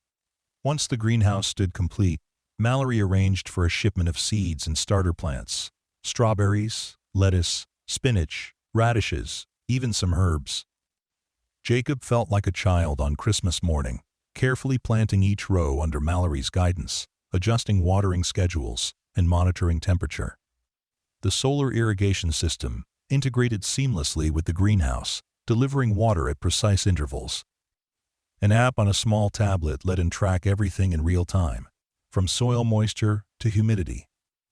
Once the greenhouse stood complete, Mallory arranged for a shipment of seeds and starter plants: strawberries, lettuce, spinach, radishes, even some herbs. Jacob felt like a child on Christmas morning, carefully planting each row under Mallory's guidance, adjusting watering schedules, and monitoring temperature. The solar irrigation system integrated seamlessly with the greenhouse, delivering water at precise intervals. An app on a small tablet let him track everything in real time, from soil moisture to humidity.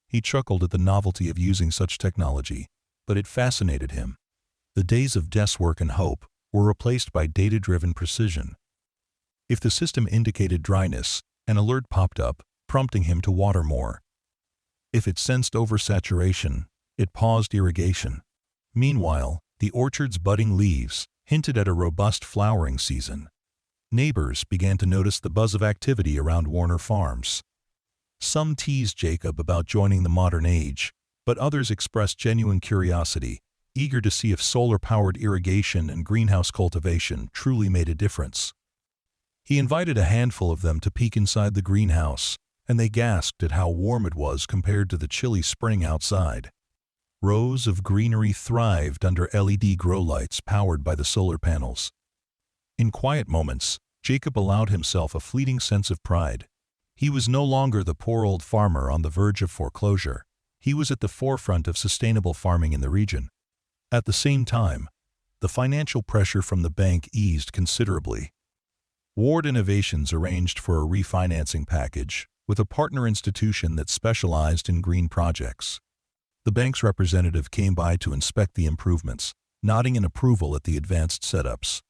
He chuckled at the novelty of using such technology, but it fascinated him. The days of guesswork and hope were replaced by data-driven precision. If the system indicated dryness, an alert popped up, prompting him to water more. If it sensed oversaturation, it paused irrigation. Meanwhile, the orchard's budding leaves hinted at a robust flowering season. Neighbors began to notice the buzz of activity around Warner Farms. Some teased Jacob about joining the modern age, but others expressed genuine curiosity, eager to see if solar-powered irrigation and greenhouse cultivation truly made a difference. He invited a handful of them to peek inside the greenhouse, and they gasped at how warm it was compared to the chilly spring outside. Rows of greenery thrived under LED grow lights powered by the solar panels. In quiet moments, Jacob allowed himself a fleeting sense of pride. He was no longer the poor old farmer on the verge of foreclosure. He was at the forefront of sustainable farming in the region. At the same time, the financial pressure from the bank eased considerably. Ward Innovations arranged for a refinancing package with a partner institution that specialized in green projects. The bank's representative came by to inspect the improvements, nodding in approval at the advanced setups.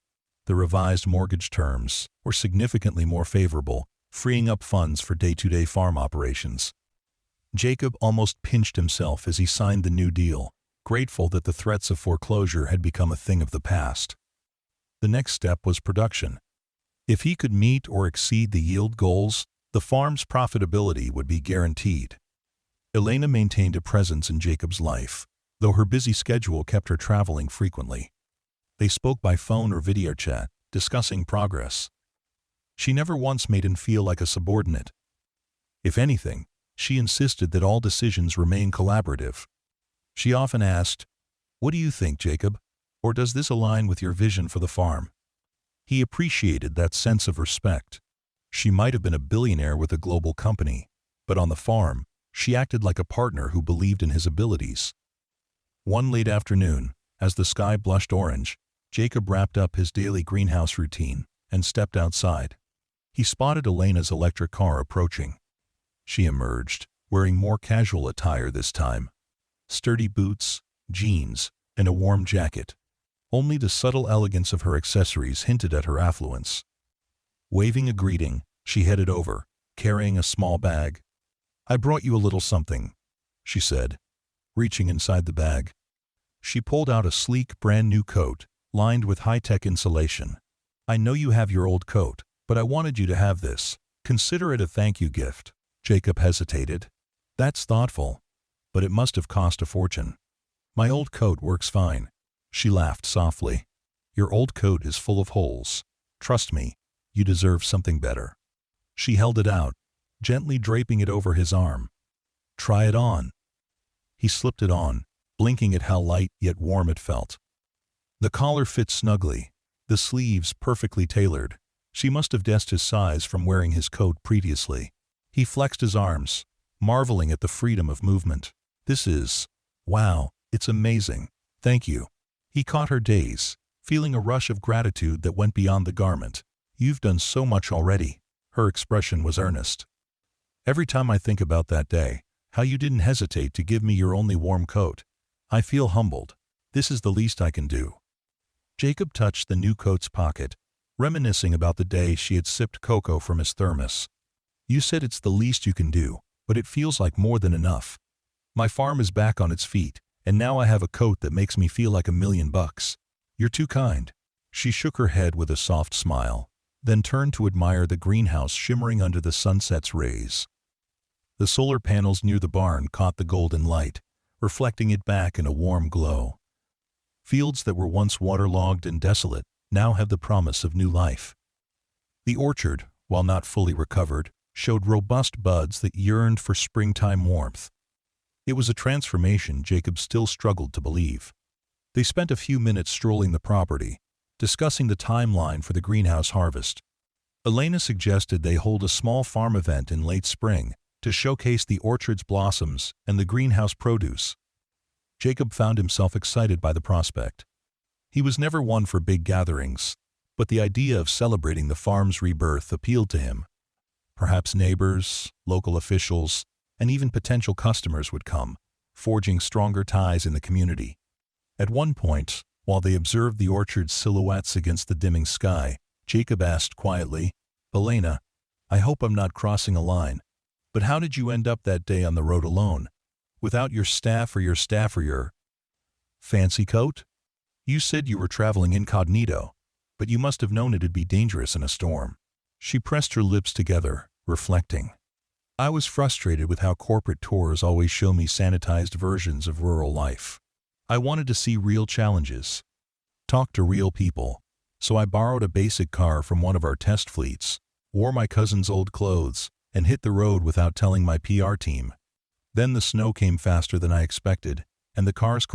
The revised mortgage terms were significantly more favorable, freeing up funds for day-to-day farm operations. Jacob almost pinched himself as he signed the new deal, grateful that the threats of foreclosure had become a thing of the past. The next step was production. If he could meet or exceed the yield goals, the farm's profitability would be guaranteed. Elena maintained a presence in Jacob's life, though her busy schedule kept her traveling frequently. They spoke by phone or video chat, discussing progress. She never once made him feel like a subordinate. If anything, she insisted that all decisions remain collaborative. She often asked, "What do you think, Jacob? Or does this align with your vision for the farm?" He appreciated that sense of respect. She might have been a billionaire with a global company, but on the farm, she acted like a partner who believed in his abilities. One late afternoon, as the sky blushed orange, Jacob wrapped up his daily greenhouse routine and stepped outside. He spotted Elena's electric car approaching. She emerged, wearing more casual attire this time. Sturdy boots, jeans, and a warm jacket. Only the subtle elegance of her accessories hinted at her affluence. Waving a greeting, she headed over, carrying a small bag. "I brought you a little something," she said, reaching inside the bag. She pulled out a sleek, brand-new coat, lined with high-tech insulation. "I know you have your old coat, but I wanted you to have this. Consider it a thank-you gift." Jacob hesitated. "That's thoughtful, but it must have cost a fortune." "My old coat works fine." She laughed softly. "Your old coat is full of holes. Trust me, you deserve something better." She held it out, gently draping it over his arm. "Try it on." He slipped it on, blinking at how light yet warm it felt. The collar fit snugly, the sleeves perfectly tailored. She must have guessed his size from wearing his coat previously. He flexed his arms, marveling at the freedom of movement. Wow, it's amazing. Thank you." He caught her gaze, feeling a rush of gratitude that went beyond the garment. "You've done so much already." Her expression was earnest. "Every time I think about that day, how you didn't hesitate to give me your only warm coat, I feel humbled. This is the least I can do." Jacob touched the new coat's pocket, reminiscing about the day she had sipped cocoa from his thermos. "You said it's the least you can do, but it feels like more than enough. My farm is back on its feet, and now I have a coat that makes me feel like $1,000,000. You're too kind." She shook her head with a soft smile, then turned to admire the greenhouse shimmering under the sunset's rays. The solar panels near the barn caught the golden light, reflecting it back in a warm glow. Fields that were once waterlogged and desolate now had the promise of new life. The orchard, while not fully recovered, showed robust buds that yearned for springtime warmth. It was a transformation Jacob still struggled to believe. They spent a few minutes strolling the property, discussing the timeline for the greenhouse harvest. Elena suggested they hold a small farm event in late spring to showcase the orchard's blossoms and the greenhouse produce. Jacob found himself excited by the prospect. He was never one for big gatherings, but the idea of celebrating the farm's rebirth appealed to him. Perhaps neighbors, local officials, and even potential customers would come, forging stronger ties in the community. At one point, while they observed the orchard's silhouettes against the dimming sky, Jacob asked quietly, "Elena, I hope I'm not crossing a line, but how did you end up that day on the road alone, without your staff or your fancy coat? You said you were traveling incognito, but you must have known it'd be dangerous in a storm." She pressed her lips together, reflecting. "I was frustrated with how corporate tours always show me sanitized versions of rural life. I wanted to see real challenges, talk to real people, so I borrowed a basic car from one of our test fleets, wore my cousin's old clothes, and hit the road without telling my PR team. Then the snow came faster than I expected, and the car's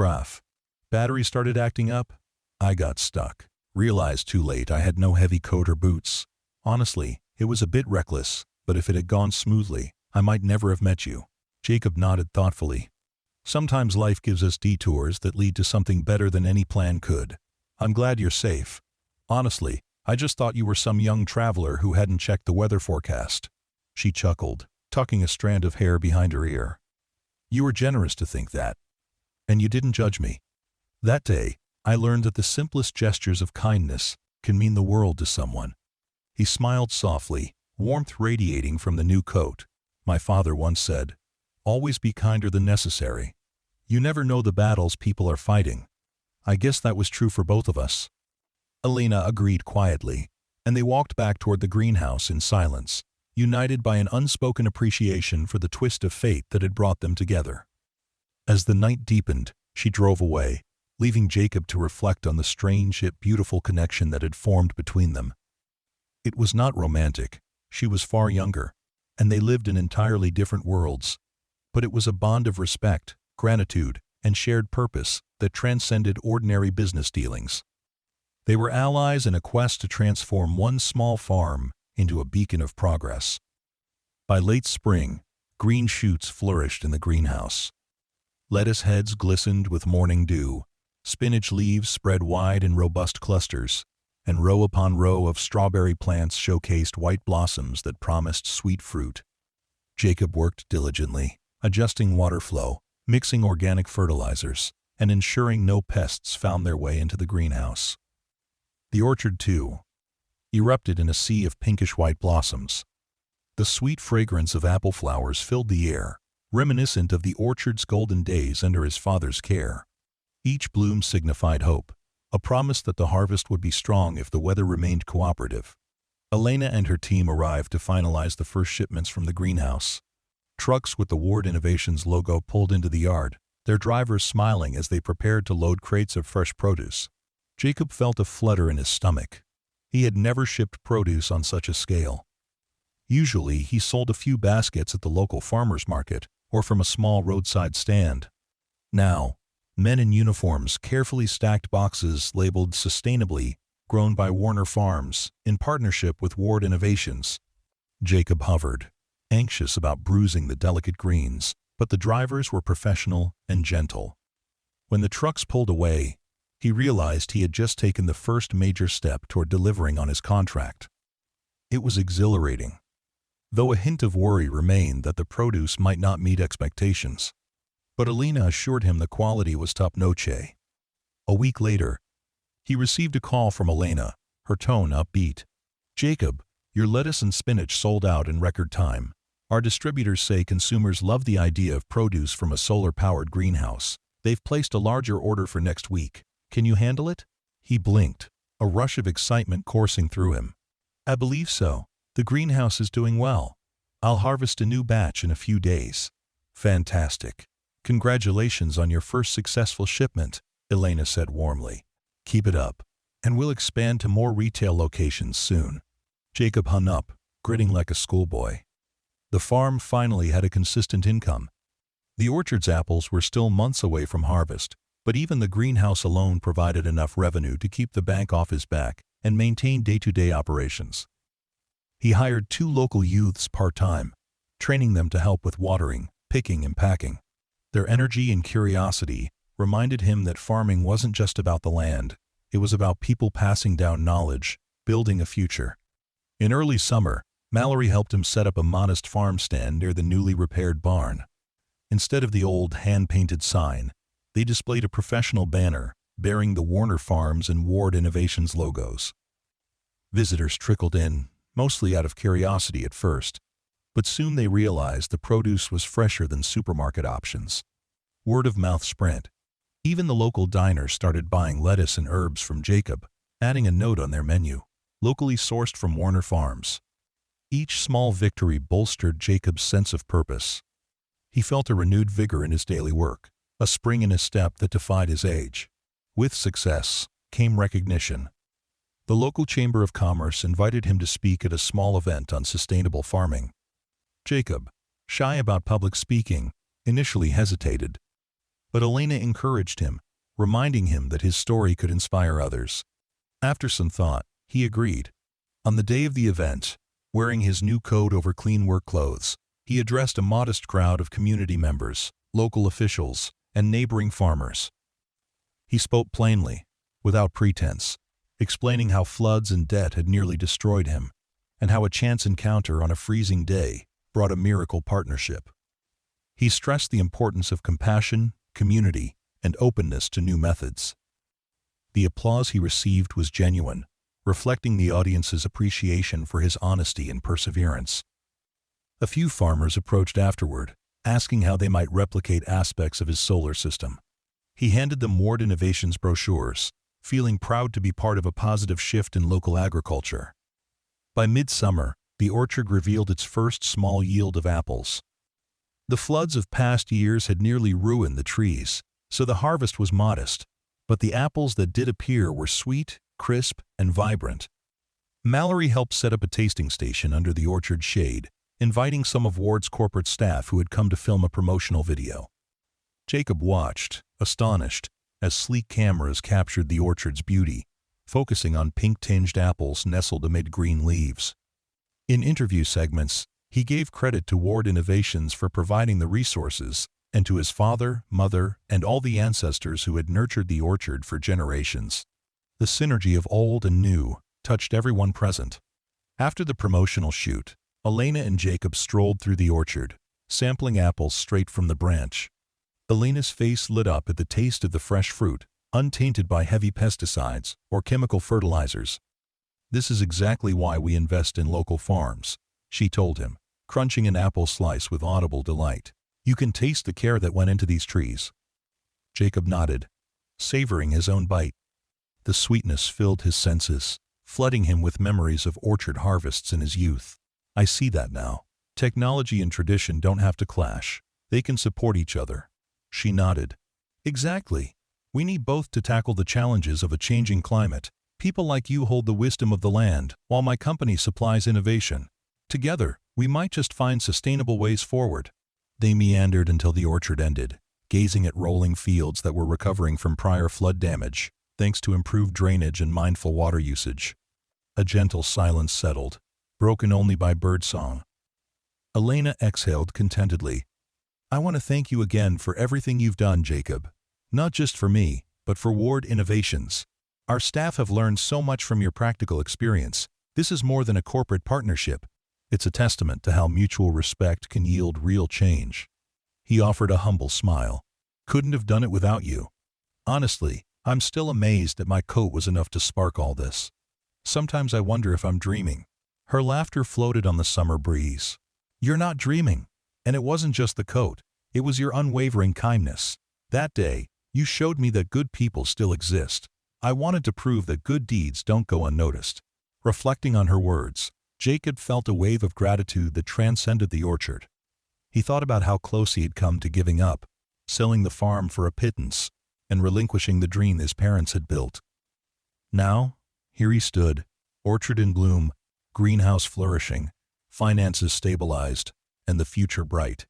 battery started acting up. I got stuck. Realized too late I had no heavy coat or boots. Honestly, it was a bit reckless, but if it had gone smoothly, I might never have met you." Jacob nodded thoughtfully. "Sometimes life gives us detours that lead to something better than any plan could. I'm glad you're safe. Honestly, I just thought you were some young traveler who hadn't checked the weather forecast." She chuckled, tucking a strand of hair behind her ear. "You were generous to think that. And you didn't judge me. That day, I learned that the simplest gestures of kindness can mean the world to someone." He smiled softly, warmth radiating from the new coat. "My father once said, 'Always be kinder than necessary. You never know the battles people are fighting.' I guess that was true for both of us." Elena agreed quietly, and they walked back toward the greenhouse in silence, united by an unspoken appreciation for the twist of fate that had brought them together. As the night deepened, she drove away, leaving Jacob to reflect on the strange yet beautiful connection that had formed between them. It was not romantic. She was far younger, and they lived in entirely different worlds. But it was a bond of respect, gratitude, and shared purpose that transcended ordinary business dealings. They were allies in a quest to transform one small farm into a beacon of progress. By late spring, green shoots flourished in the greenhouse. Lettuce heads glistened with morning dew, spinach leaves spread wide in robust clusters, and row upon row of strawberry plants showcased white blossoms that promised sweet fruit. Jacob worked diligently, adjusting water flow, mixing organic fertilizers, and ensuring no pests found their way into the greenhouse. The orchard, too, erupted in a sea of pinkish-white blossoms. The sweet fragrance of apple flowers filled the air, reminiscent of the orchard's golden days under his father's care. Each bloom signified hope, a promise that the harvest would be strong if the weather remained cooperative. Elena and her team arrived to finalize the first shipments from the greenhouse. Trucks with the Ward Innovations logo pulled into the yard, their drivers smiling as they prepared to load crates of fresh produce. Jacob felt a flutter in his stomach. He had never shipped produce on such a scale. Usually, he sold a few baskets at the local farmer's market or from a small roadside stand. Now, men in uniforms carefully stacked boxes labeled "Sustainably, grown by Warner Farms, in partnership with Ward Innovations." Jacob hovered, anxious about bruising the delicate greens, but the drivers were professional and gentle. When the trucks pulled away, he realized he had just taken the first major step toward delivering on his contract. It was exhilarating, though a hint of worry remained that the produce might not meet expectations. But Elena assured him the quality was top-notch. A week later, he received a call from Elena, her tone upbeat. "Jacob, your lettuce and spinach sold out in record time. Our distributors say consumers love the idea of produce from a solar-powered greenhouse. They've placed a larger order for next week. Can you handle it?" He blinked, a rush of excitement coursing through him. "I believe so. The greenhouse is doing well. I'll harvest a new batch in a few days." "Fantastic. Congratulations on your first successful shipment," Elena said warmly. "Keep it up, and we'll expand to more retail locations soon." Jacob hung up, grinning like a schoolboy. The farm finally had a consistent income. The orchard's apples were still months away from harvest, But even the greenhouse alone provided enough revenue to keep the bank off his back and maintain day-to-day operations. He hired 2 local youths part-time, training them to help with watering, picking, and packing. Their energy and curiosity reminded him that farming wasn't just about the land, it was about people passing down knowledge, building a future. In early summer, Mallory helped him set up a modest farm stand near the newly repaired barn. Instead of the old hand-painted sign, they displayed a professional banner bearing the Warner Farms and Ward Innovations logos. Visitors trickled in, mostly out of curiosity at first, but soon they realized the produce was fresher than supermarket options. Word of mouth spread. Even the local diners started buying lettuce and herbs from Jacob, adding a note on their menu, locally sourced from Warner Farms. Each small victory bolstered Jacob's sense of purpose. He felt a renewed vigor in his daily work, a spring in his step that defied his age. With success came recognition. The local Chamber of Commerce invited him to speak at a small event on sustainable farming. Jacob, shy about public speaking, initially hesitated, but Elena encouraged him, reminding him that his story could inspire others. After some thought, he agreed. On the day of the event, wearing his new coat over clean work clothes, he addressed a modest crowd of community members, local officials, and neighboring farmers. He spoke plainly, without pretense, explaining how floods and debt had nearly destroyed him, and how a chance encounter on a freezing day brought a miracle partnership. He stressed the importance of compassion, community, and openness to new methods. The applause he received was genuine, reflecting the audience's appreciation for his honesty and perseverance. A few farmers approached afterward, asking how they might replicate aspects of his solar system. He handed them Ward Innovations brochures, feeling proud to be part of a positive shift in local agriculture. By midsummer, the orchard revealed its first small yield of apples. The floods of past years had nearly ruined the trees, so the harvest was modest, but the apples that did appear were sweet, crisp, and vibrant. Mallory helped set up a tasting station under the orchard's shade, inviting some of Ward's corporate staff who had come to film a promotional video. Jacob watched, astonished, as sleek cameras captured the orchard's beauty, focusing on pink-tinged apples nestled amid green leaves. In interview segments, he gave credit to Ward Innovations for providing the resources, and to his father, mother, and all the ancestors who had nurtured the orchard for generations. The synergy of old and new touched everyone present. After the promotional shoot, Elena and Jacob strolled through the orchard, sampling apples straight from the branch. Elena's face lit up at the taste of the fresh fruit, untainted by heavy pesticides or chemical fertilizers. "This is exactly why we invest in local farms," she told him, crunching an apple slice with audible delight. "You can taste the care that went into these trees." Jacob nodded, savoring his own bite. The sweetness filled his senses, flooding him with memories of orchard harvests in his youth. "I see that now. Technology and tradition don't have to clash. They can support each other." She nodded. "Exactly. We need both to tackle the challenges of a changing climate. People like you hold the wisdom of the land, while my company supplies innovation. Together, we might just find sustainable ways forward." They meandered until the orchard ended, gazing at rolling fields that were recovering from prior flood damage, thanks to improved drainage and mindful water usage. A gentle silence settled, broken only by birdsong. Elena exhaled contentedly. "I want to thank you again for everything you've done, Jacob. Not just for me, but for Ward Innovations. Our staff have learned so much from your practical experience. This is more than a corporate partnership. It's a testament to how mutual respect can yield real change." He offered a humble smile. "Couldn't have done it without you. Honestly, I'm still amazed that my coat was enough to spark all this. Sometimes I wonder if I'm dreaming." Her laughter floated on the summer breeze. "You're not dreaming. And it wasn't just the coat, it was your unwavering kindness. That day, you showed me that good people still exist. I wanted to prove that good deeds don't go unnoticed." Reflecting on her words, Jacob felt a wave of gratitude that transcended the orchard. He thought about how close he had come to giving up, selling the farm for a pittance, and relinquishing the dream his parents had built. Now, here he stood, orchard in bloom, greenhouse flourishing, finances stabilized, and the future bright.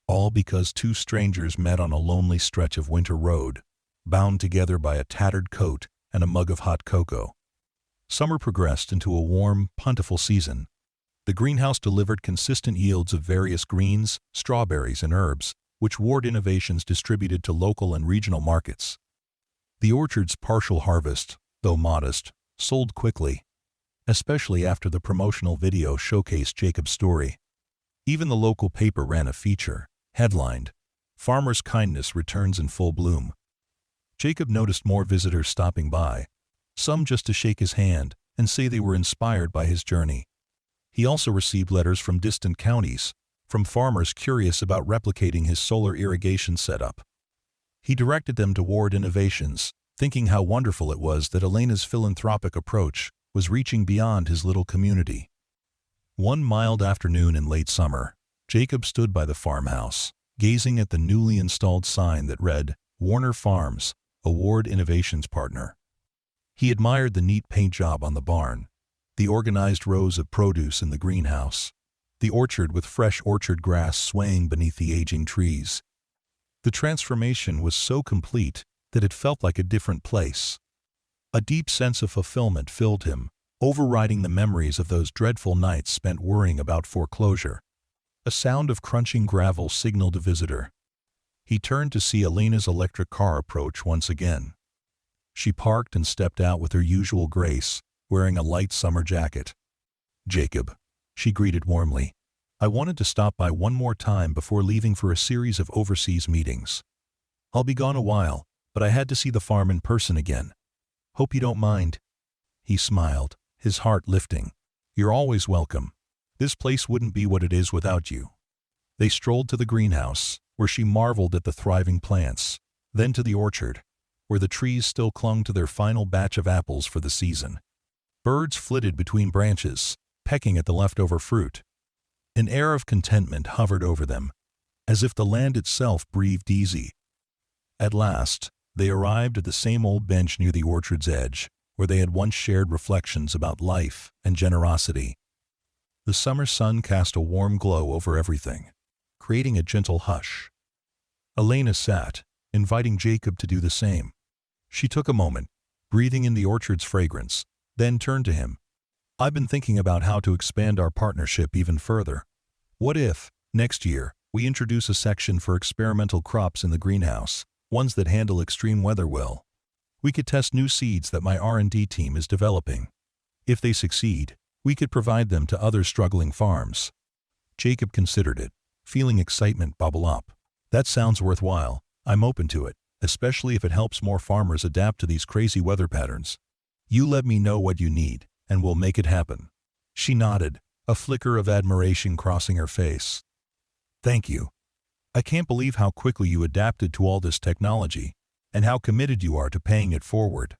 All because two strangers met on a lonely stretch of winter road, bound together by a tattered coat and a mug of hot cocoa. Summer progressed into a warm, plentiful season. The greenhouse delivered consistent yields of various greens, strawberries, and herbs, which Ward Innovations distributed to local and regional markets. The orchard's partial harvest, though modest, sold quickly, especially after the promotional video showcased Jacob's story. Even the local paper ran a feature, headlined, "Farmer's Kindness Returns in Full Bloom." Jacob noticed more visitors stopping by, some just to shake his hand and say they were inspired by his journey. He also received letters from distant counties, from farmers curious about replicating his solar irrigation setup. He directed them to Ward Innovations, thinking how wonderful it was that Elena's philanthropic approach was reaching beyond his little community. One mild afternoon in late summer, Jacob stood by the farmhouse, gazing at the newly installed sign that read, "Warner Farms, a Ward Innovations partner." He admired the neat paint job on the barn, the organized rows of produce in the greenhouse, the orchard with fresh orchard grass swaying beneath the aging trees. The transformation was so complete that it felt like a different place. A deep sense of fulfillment filled him, overriding the memories of those dreadful nights spent worrying about foreclosure. A sound of crunching gravel signaled a visitor. He turned to see Elena's electric car approach once again. She parked and stepped out with her usual grace, wearing a light summer jacket. "Jacob," she greeted warmly. "I wanted to stop by one more time before leaving for a series of overseas meetings. I'll be gone a while, but I had to see the farm in person again. Hope you don't mind." He smiled, his heart lifting. "You're always welcome. This place wouldn't be what it is without you." They strolled to the greenhouse, where she marveled at the thriving plants, then to the orchard, where the trees still clung to their final batch of apples for the season. Birds flitted between branches, pecking at the leftover fruit. An air of contentment hovered over them, as if the land itself breathed easy. At last, they arrived at the same old bench near the orchard's edge, where they had once shared reflections about life and generosity. The summer sun cast a warm glow over everything, creating a gentle hush. Elena sat, inviting Jacob to do the same. She took a moment, breathing in the orchard's fragrance, then turned to him. "I've been thinking about how to expand our partnership even further. What if, next year, we introduce a section for experimental crops in the greenhouse, ones that handle extreme weather well? We could test new seeds that my R&D team is developing. If they succeed, we could provide them to other struggling farms." Jacob considered it, feeling excitement bubble up. "That sounds worthwhile. I'm open to it, especially if it helps more farmers adapt to these crazy weather patterns. You let me know what you need, and we'll make it happen." She nodded, a flicker of admiration crossing her face. "Thank you. I can't believe how quickly you adapted to all this technology, and how committed you are to paying it forward."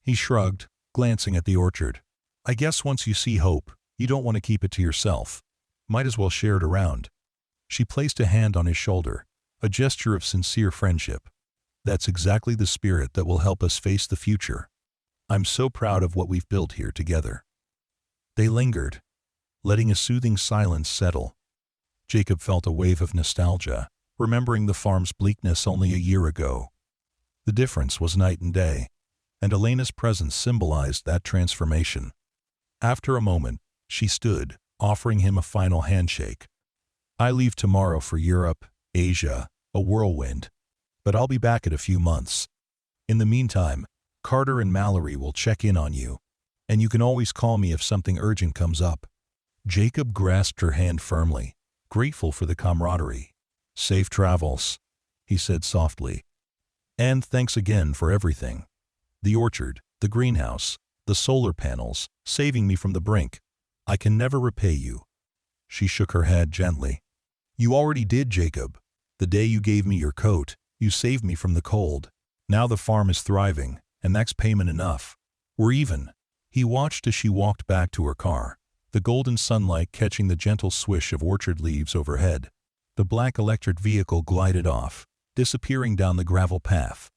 He shrugged, glancing at the orchard. "I guess once you see hope, you don't want to keep it to yourself. Might as well share it around." She placed a hand on his shoulder, a gesture of sincere friendship. "That's exactly the spirit that will help us face the future. I'm so proud of what we've built here together." They lingered, letting a soothing silence settle. Jacob felt a wave of nostalgia, remembering the farm's bleakness only a year ago. The difference was night and day, and Elena's presence symbolized that transformation. After a moment, she stood, offering him a final handshake. "I leave tomorrow for Europe, Asia, a whirlwind, but I'll be back in a few months. In the meantime, Carter and Mallory will check in on you, and you can always call me if something urgent comes up." Jacob grasped her hand firmly, grateful for the camaraderie. "Safe travels," he said softly. "And thanks again for everything. The orchard, the greenhouse, the solar panels, saving me from the brink. I can never repay you." She shook her head gently. "You already did, Jacob. The day you gave me your coat, you saved me from the cold. Now the farm is thriving, and that's payment enough. We're even." He watched as she walked back to her car, the golden sunlight catching the gentle swish of orchard leaves overhead. The black electric vehicle glided off, disappearing down the gravel path.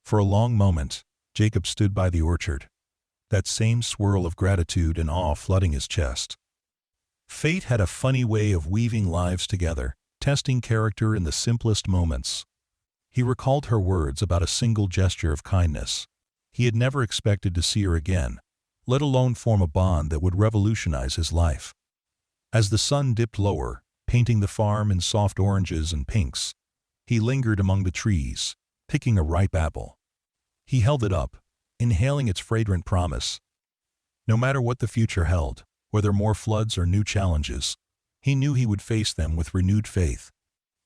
For a long moment, Jacob stood by the orchard, that same swirl of gratitude and awe flooding his chest. Fate had a funny way of weaving lives together, testing character in the simplest moments. He recalled her words about a single gesture of kindness. He had never expected to see her again, let alone form a bond that would revolutionize his life. As the sun dipped lower, painting the farm in soft oranges and pinks, he lingered among the trees, picking a ripe apple. He held it up, inhaling its fragrant promise. No matter what the future held, whether more floods or new challenges, he knew he would face them with renewed faith.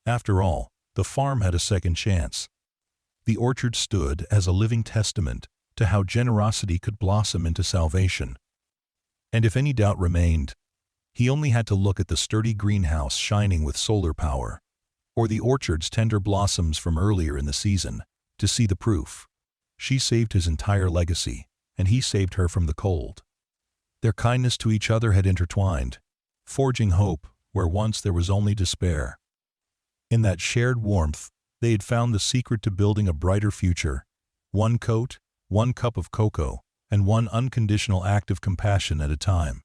After all, the farm had a second chance. The orchard stood as a living testament to how generosity could blossom into salvation. And if any doubt remained, he only had to look at the sturdy greenhouse shining with solar power, or the orchard's tender blossoms from earlier in the season, to see the proof. She saved his entire legacy, and he saved her from the cold. Their kindness to each other had intertwined, forging hope where once there was only despair. In that shared warmth, they had found the secret to building a brighter future. One coat, one cup of cocoa, and one unconditional act of compassion at a time.